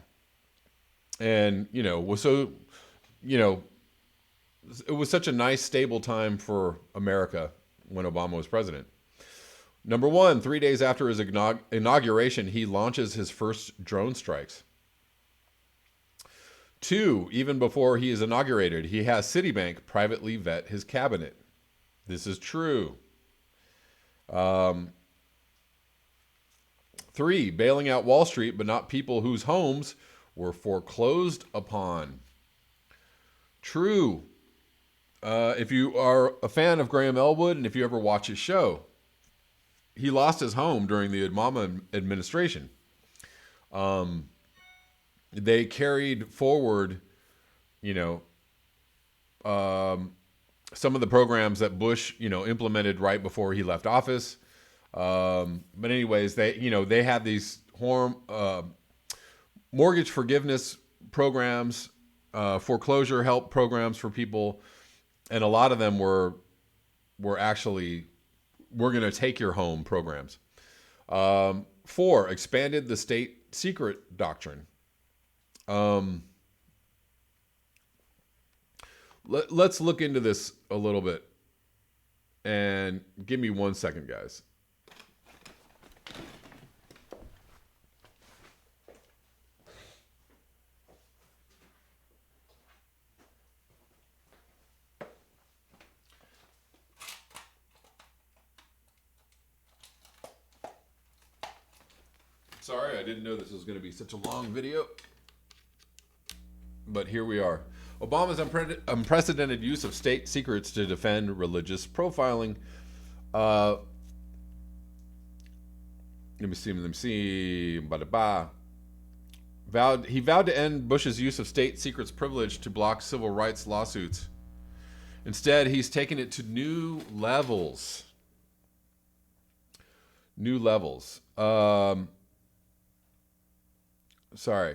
And, was so, it was such a nice, stable time for America when Obama was president. Number one, 3 days after his inauguration, he launches his first drone strikes. 2, even before he is inaugurated, he has Citibank privately vet his cabinet. This is true. 3, bailing out Wall Street, but not people whose homes were foreclosed upon. True. If you are a fan of Graham Elwood and if you ever watch his show, he lost his home during the Obama administration. They carried forward, some of the programs that Bush, implemented right before he left office. But anyways, they had these mortgage forgiveness programs, foreclosure help programs for people, and a lot of them were actually we're going to take your home programs. 4, expanded the state secret doctrine. Let's look into this a little bit, and give me 1 second, guys. Sorry, I didn't know this was going to be such a long video, but here we are. Obama's unprecedented use of state secrets to defend religious profiling. Let me see. He vowed to end Bush's use of state secrets privilege to block civil rights lawsuits. Instead, he's taken it to new levels. Sorry.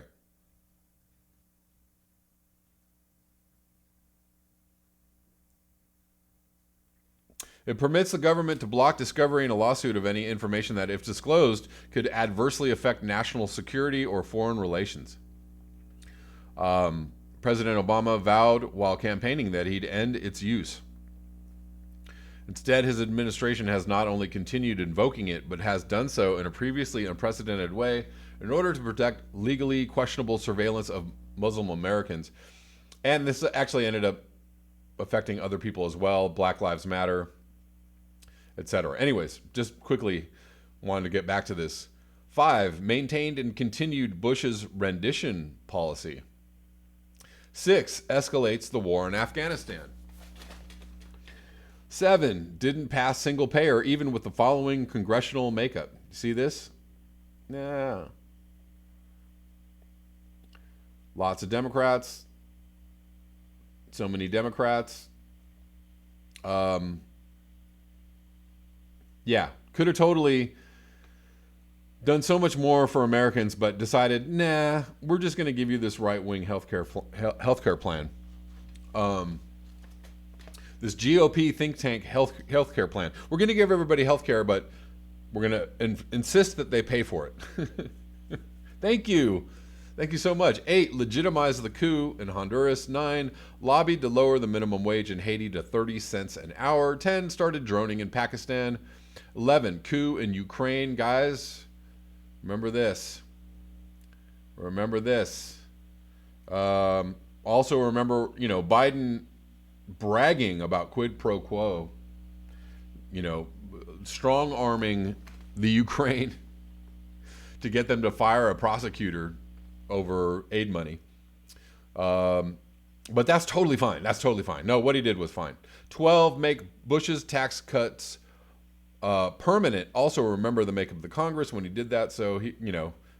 It permits the government to block discovery in a lawsuit of any information that, if disclosed, could adversely affect national security or foreign relations. President Obama vowed while campaigning that he'd end its use. Instead, his administration has not only continued invoking it, but has done so in a previously unprecedented way in order to protect legally questionable surveillance of Muslim Americans. And this actually ended up affecting other people as well, Black Lives Matter, etc. Anyways, just quickly wanted to get back to this. 5, maintained and continued Bush's rendition policy. 6, escalates the war in Afghanistan. 7, didn't pass single payer even with the following congressional makeup. See this? Nah. Lots of Democrats. So many Democrats. Yeah, could have totally done so much more for Americans, but decided, nah, we're just going to give you this right-wing healthcare plan. This GOP think tank healthcare plan. We're going to give everybody healthcare, but we're going to insist that they pay for it. Thank you. Thank you so much. 8, legitimized the coup in Honduras. 9, lobbied to lower the minimum wage in Haiti to 30 cents an hour. 10, started droning in Pakistan. 11, coup in Ukraine. Guys, remember this. Remember this. Also remember, Biden bragging about quid pro quo, strong arming the Ukraine to get them to fire a prosecutor over aid money. But that's totally fine. That's totally fine. No, what he did was fine. 12, make Bush's tax cuts permanent. Also remember the makeup of the Congress when he did that. So he,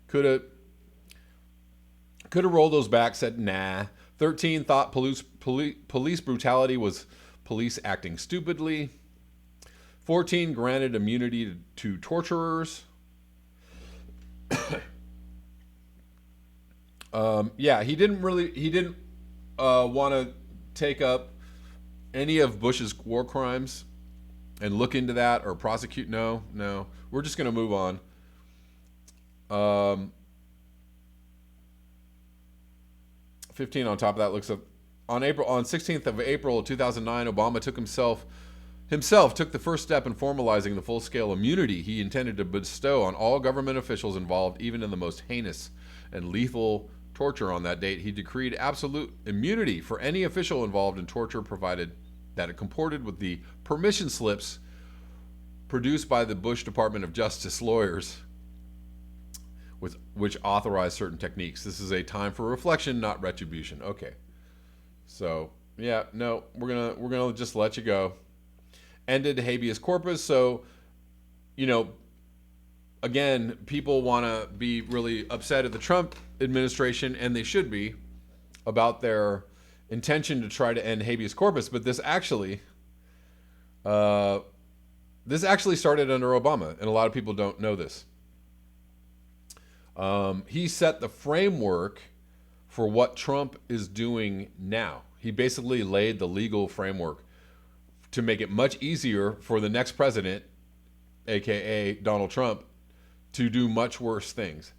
could have rolled those back, said nah. 13, thought police brutality was police acting stupidly. 14, granted immunity to torturers. He didn't want to take up any of Bush's war crimes and look into that or prosecute. No. We're just going to move on. 15 on top of that looks up. On 16th of April 2009, Obama took the first step in formalizing the full-scale immunity he intended to bestow on all government officials involved, even in the most heinous and lethal torture. On that date, he decreed absolute immunity for any official involved in torture, provided that it comported with the permission slips produced by the Bush Department of Justice lawyers, which authorized certain techniques. This is a time for reflection, not retribution. Okay. So, we're gonna just let you go. Ended habeas corpus. So, again, people want to be really upset at the Trump administration, and they should be, about their intention to try to end habeas corpus. But this actually started under Obama, and a lot of people don't know this. He set the framework for what Trump is doing now. He basically laid the legal framework to make it much easier for the next president, aka Donald Trump, to do much worse things.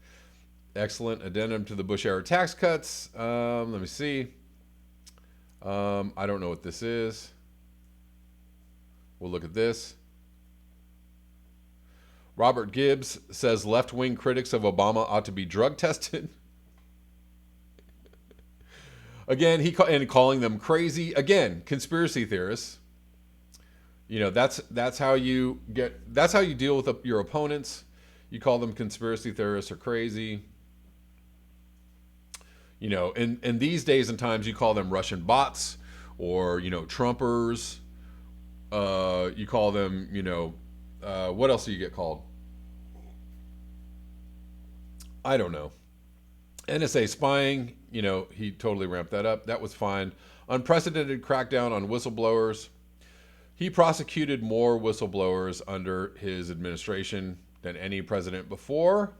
Excellent addendum to the Bush era tax cuts. Let me see. I don't know what this is. We'll look at this. Robert Gibbs says left-wing critics of Obama ought to be drug tested. Again, calling them crazy. Again, conspiracy theorists. That's how you deal with your opponents. You call them conspiracy theorists or crazy. In these days and times, you call them Russian bots or, Trumpers. You call them, what else do you get called? I don't know. NSA spying, he totally ramped that up. That was fine. Unprecedented crackdown on whistleblowers. He prosecuted more whistleblowers under his administration than any president before.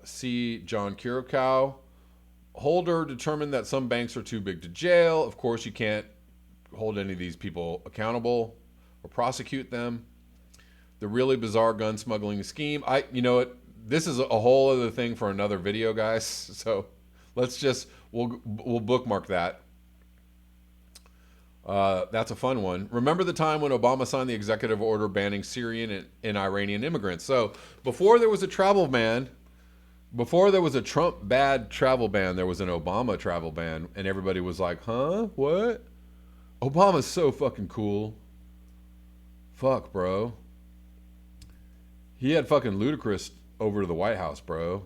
See John Kurokow. Holder determined that some banks are too big to jail. Of course, you can't hold any of these people accountable or prosecute them. The really bizarre gun smuggling scheme. You know what? This is a whole other thing for another video, guys. So we'll bookmark that. That's a fun one. Remember the time when Obama signed the executive order banning Syrian and Iranian immigrants? So before there was a travel ban, before there was a Trump bad travel ban, there was an Obama travel ban, and everybody was like, huh? What? Obama's so fucking cool. Fuck, bro. He had fucking Ludacris over to the White House, bro.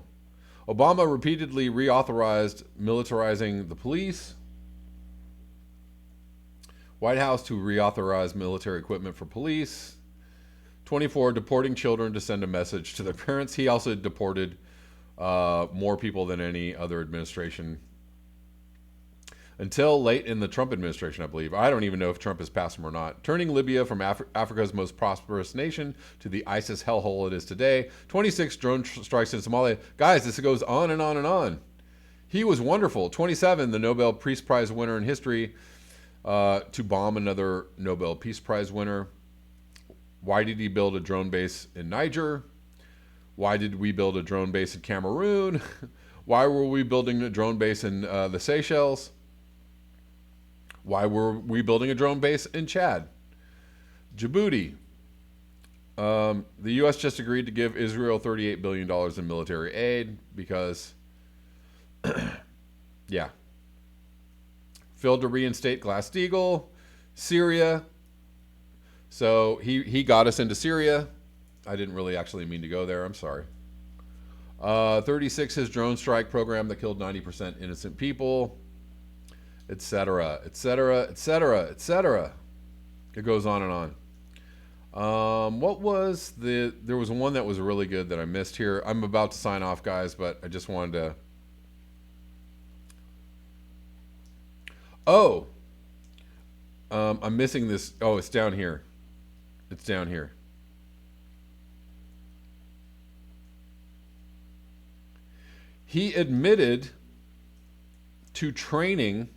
Obama repeatedly reauthorized militarizing the police. White House to reauthorize military equipment for police. 24, deporting children to send a message to their parents. He also deported more people than any other administration until late in the Trump administration, I believe. I don't even know if Trump has passed him or not. Turning Libya from Africa's most prosperous nation to the ISIS hellhole it is today. 26 drone strikes in Somalia. Guys, this goes on and on and on. He was wonderful. 27, the Nobel Peace Prize winner in history to bomb another Nobel Peace Prize winner. Why did he build a drone base in Niger? Why did we build a drone base in Cameroon? Why were we building a drone base in the Seychelles? Why were we building a drone base in Chad? Djibouti. The U.S. just agreed to give Israel $38 billion in military aid because, yeah. Failed to reinstate Glass-Steagall. Syria. So he got us into Syria. I didn't really actually mean to go there. I'm sorry. 36, his drone strike program that killed 90% innocent people. Etc., etc., etc., etc. It goes on and on. What was there was one that was really good that I missed here. I'm about to sign off, guys, but I just wanted to. Oh, I'm missing this. Oh, it's down here. It's down here. He admitted to training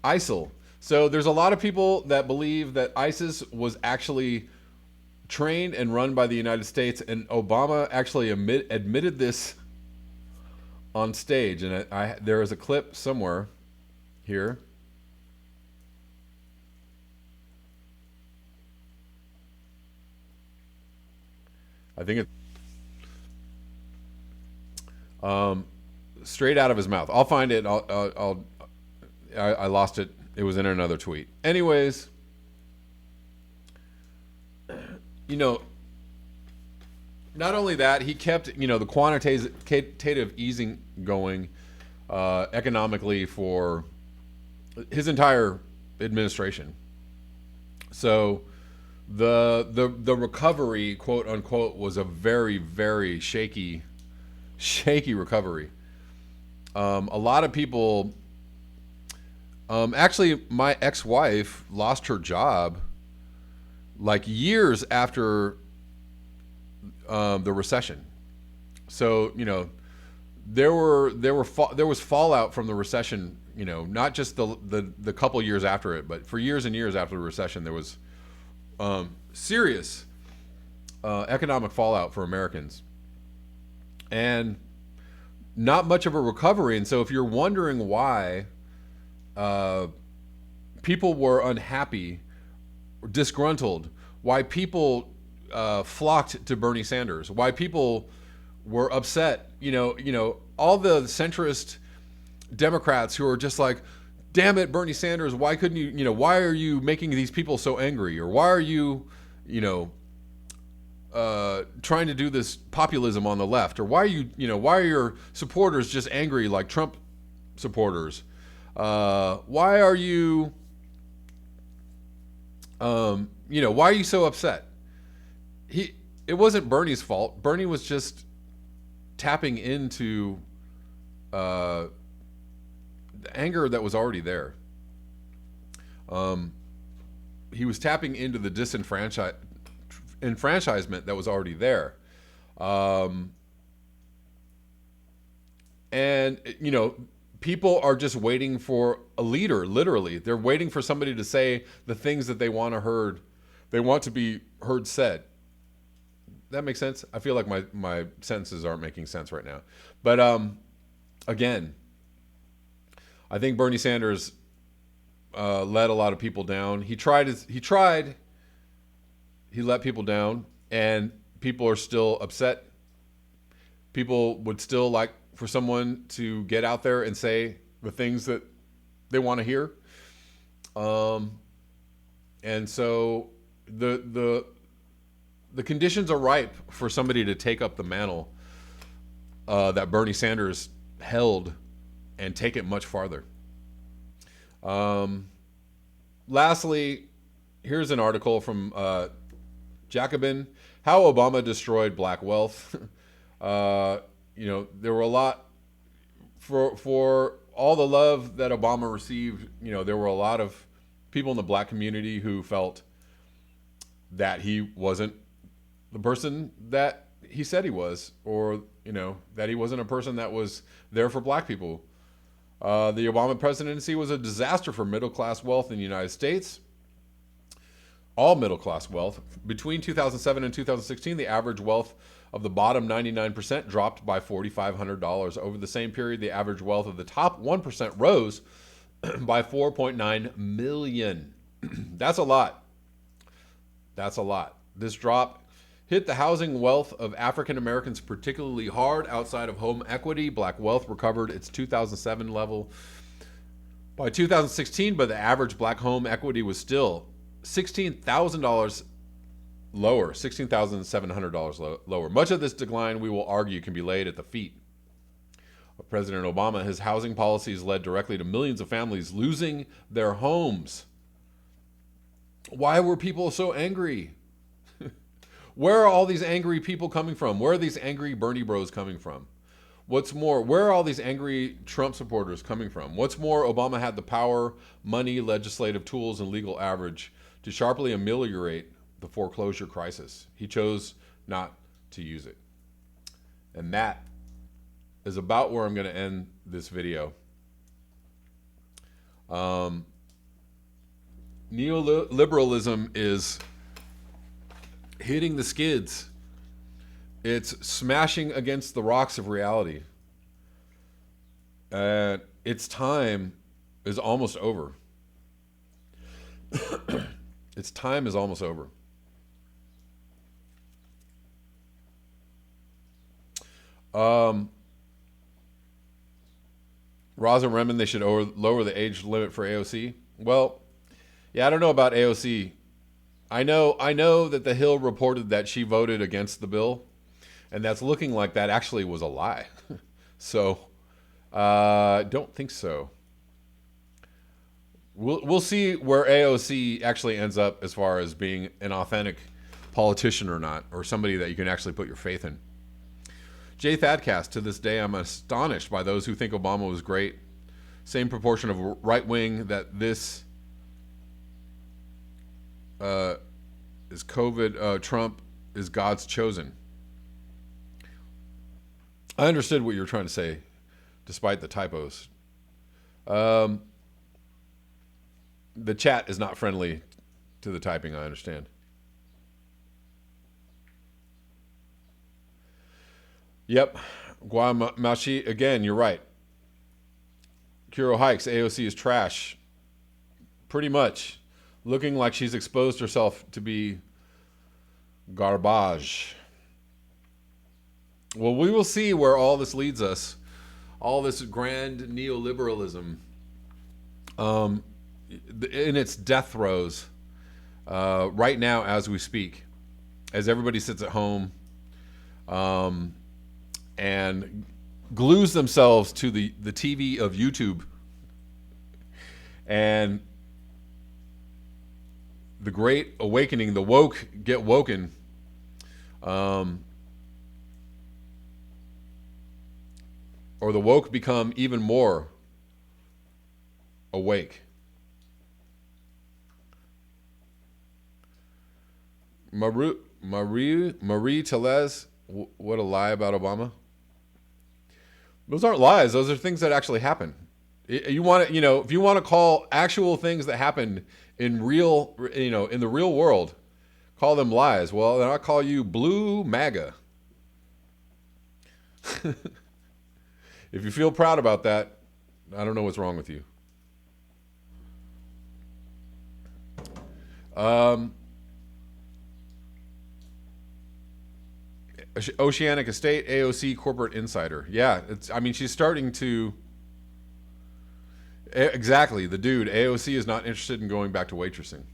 ISIL. So there's a lot of people that believe that ISIS was actually trained and run by the United States, and Obama actually admitted this on stage. And there is a clip somewhere here. I think it's straight out of his mouth. I'll find it. I lost it. It was in another tweet. Anyways, you know, not only that, he kept, you know, the quantitative easing going economically for his entire administration. So the recovery, quote unquote, was a very, very shaky recovery. A lot of people. Actually, my ex-wife lost her job like years after the recession. So, you know, there was fallout from the recession. You know, not just the couple years after it, but for years and years after the recession, there was serious economic fallout for Americans, and not much of a recovery. And so, if you're wondering why people were unhappy, or disgruntled, why people flocked to Bernie Sanders, why people were upset, you know, all the centrist Democrats who are just like, damn it, Bernie Sanders, why couldn't you, you know, why are you making these people so angry? Or why are you, you know, trying to do this populism on the left? Or why are you, you know, why are your supporters just angry like Trump supporters? Why are you, you know, why are you so upset? It wasn't Bernie's fault. Bernie was just tapping into the anger that was already there. He was tapping into the disenfranchisement that was already there. And, you know, people are just waiting for a leader. Literally, they're waiting for somebody to say the things that they want to be heard said. That makes sense. I feel like my sentences aren't making sense right now. But again, I think Bernie Sanders let a lot of people down. He let people down, and people are still upset. People would still like for someone to get out there and say the things that they want to hear. And so the conditions are ripe for somebody to take up the mantle that Bernie Sanders held and take it much farther. Lastly, here's an article from Jacobin, How Obama Destroyed Black Wealth. There were a lot for all the love that Obama received. There were a lot of people in the black community who felt that he wasn't the person that he said he was, or that he wasn't a person that was there for black people. The Obama presidency was a disaster for middle-class wealth in the United States. All middle-class wealth. Between 2007 and 2016, the average wealth of the bottom 99% dropped by $4,500. Over the same period, the average wealth of the top 1% rose by 4.9 million. That's a lot. That's a lot. This drop hit the housing wealth of African Americans particularly hard. Outside of home equity, black wealth recovered its 2007 level by 2016, but the average black home equity was still $16,000 lower, $16,700 lower. Much of this decline, we will argue, can be laid at the feet of President Obama. His housing policies led directly to millions of families losing their homes. Why were people so angry? Where are all these angry people coming from? Where are these angry Bernie bros coming from? What's more, where are all these angry Trump supporters coming from? What's more, Obama had the power, money, legislative tools, and legal average to sharply ameliorate the foreclosure crisis. He chose not to use it. And that is about where I'm going to end this video. Neoliberalism is hitting the skids. It's smashing against the rocks of reality. Its time is almost over. Its time is almost over. Roz and Remen, they should lower the age limit for AOC. Well, yeah, I don't know about AOC. I know that the Hill reported that she voted against the bill, and that's looking like that actually was a lie. So, don't think so. We'll see where AOC actually ends up as far as being an authentic politician or not, or somebody that you can actually put your faith in. Jay Thadcast, to this day, I'm astonished by those who think Obama was great. Same proportion of right wing that this is COVID. Trump is God's chosen. I understood what you were trying to say, despite the typos. The chat is not friendly to the typing, I understand. Yep. Guamashi, again, you're right. Kuro Hikes, AOC is trash. Pretty much. Looking like she's exposed herself to be garbage. Well, we will see where all this leads us. All this grand neoliberalism in its death throes right now as we speak. As everybody sits at home and glues themselves to the TV of YouTube. And the great awakening, the woke get woken. Or the woke become even more awake. Marie Tellez, what a lie about Obama. Those aren't lies. Those are things that actually happen. You want to, if you want to call actual things that happened in real, in the real world, call them lies. Well, then I'll call you Blue MAGA. If you feel proud about that, I don't know what's wrong with you. Oceanic Estate, AOC corporate insider. Yeah, she's starting to. Exactly, the dude. AOC is not interested in going back to waitressing.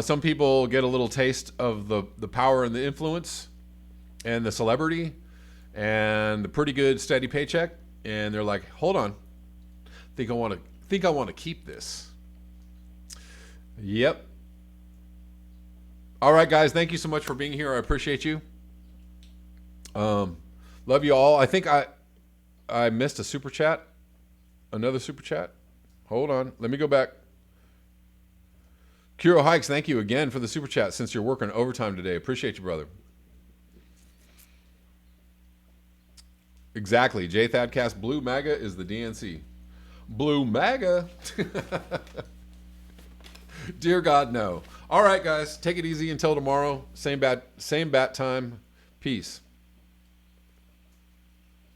Some people get a little taste of the power and the influence and the celebrity and the pretty good steady paycheck, and they're like, hold on, think I want to keep this. Yep. All right, guys. Thank you so much for being here. I appreciate you. Love you all. I think I missed a super chat. Another super chat. Hold on. Let me go back. Kuro Hikes, thank you again for the super chat since you're working overtime today. Appreciate you, brother. Exactly. J Thadcast, Blue MAGA is the DNC. Blue MAGA. Dear God, no. All right, guys. Take it easy until tomorrow. Same bat time. Peace.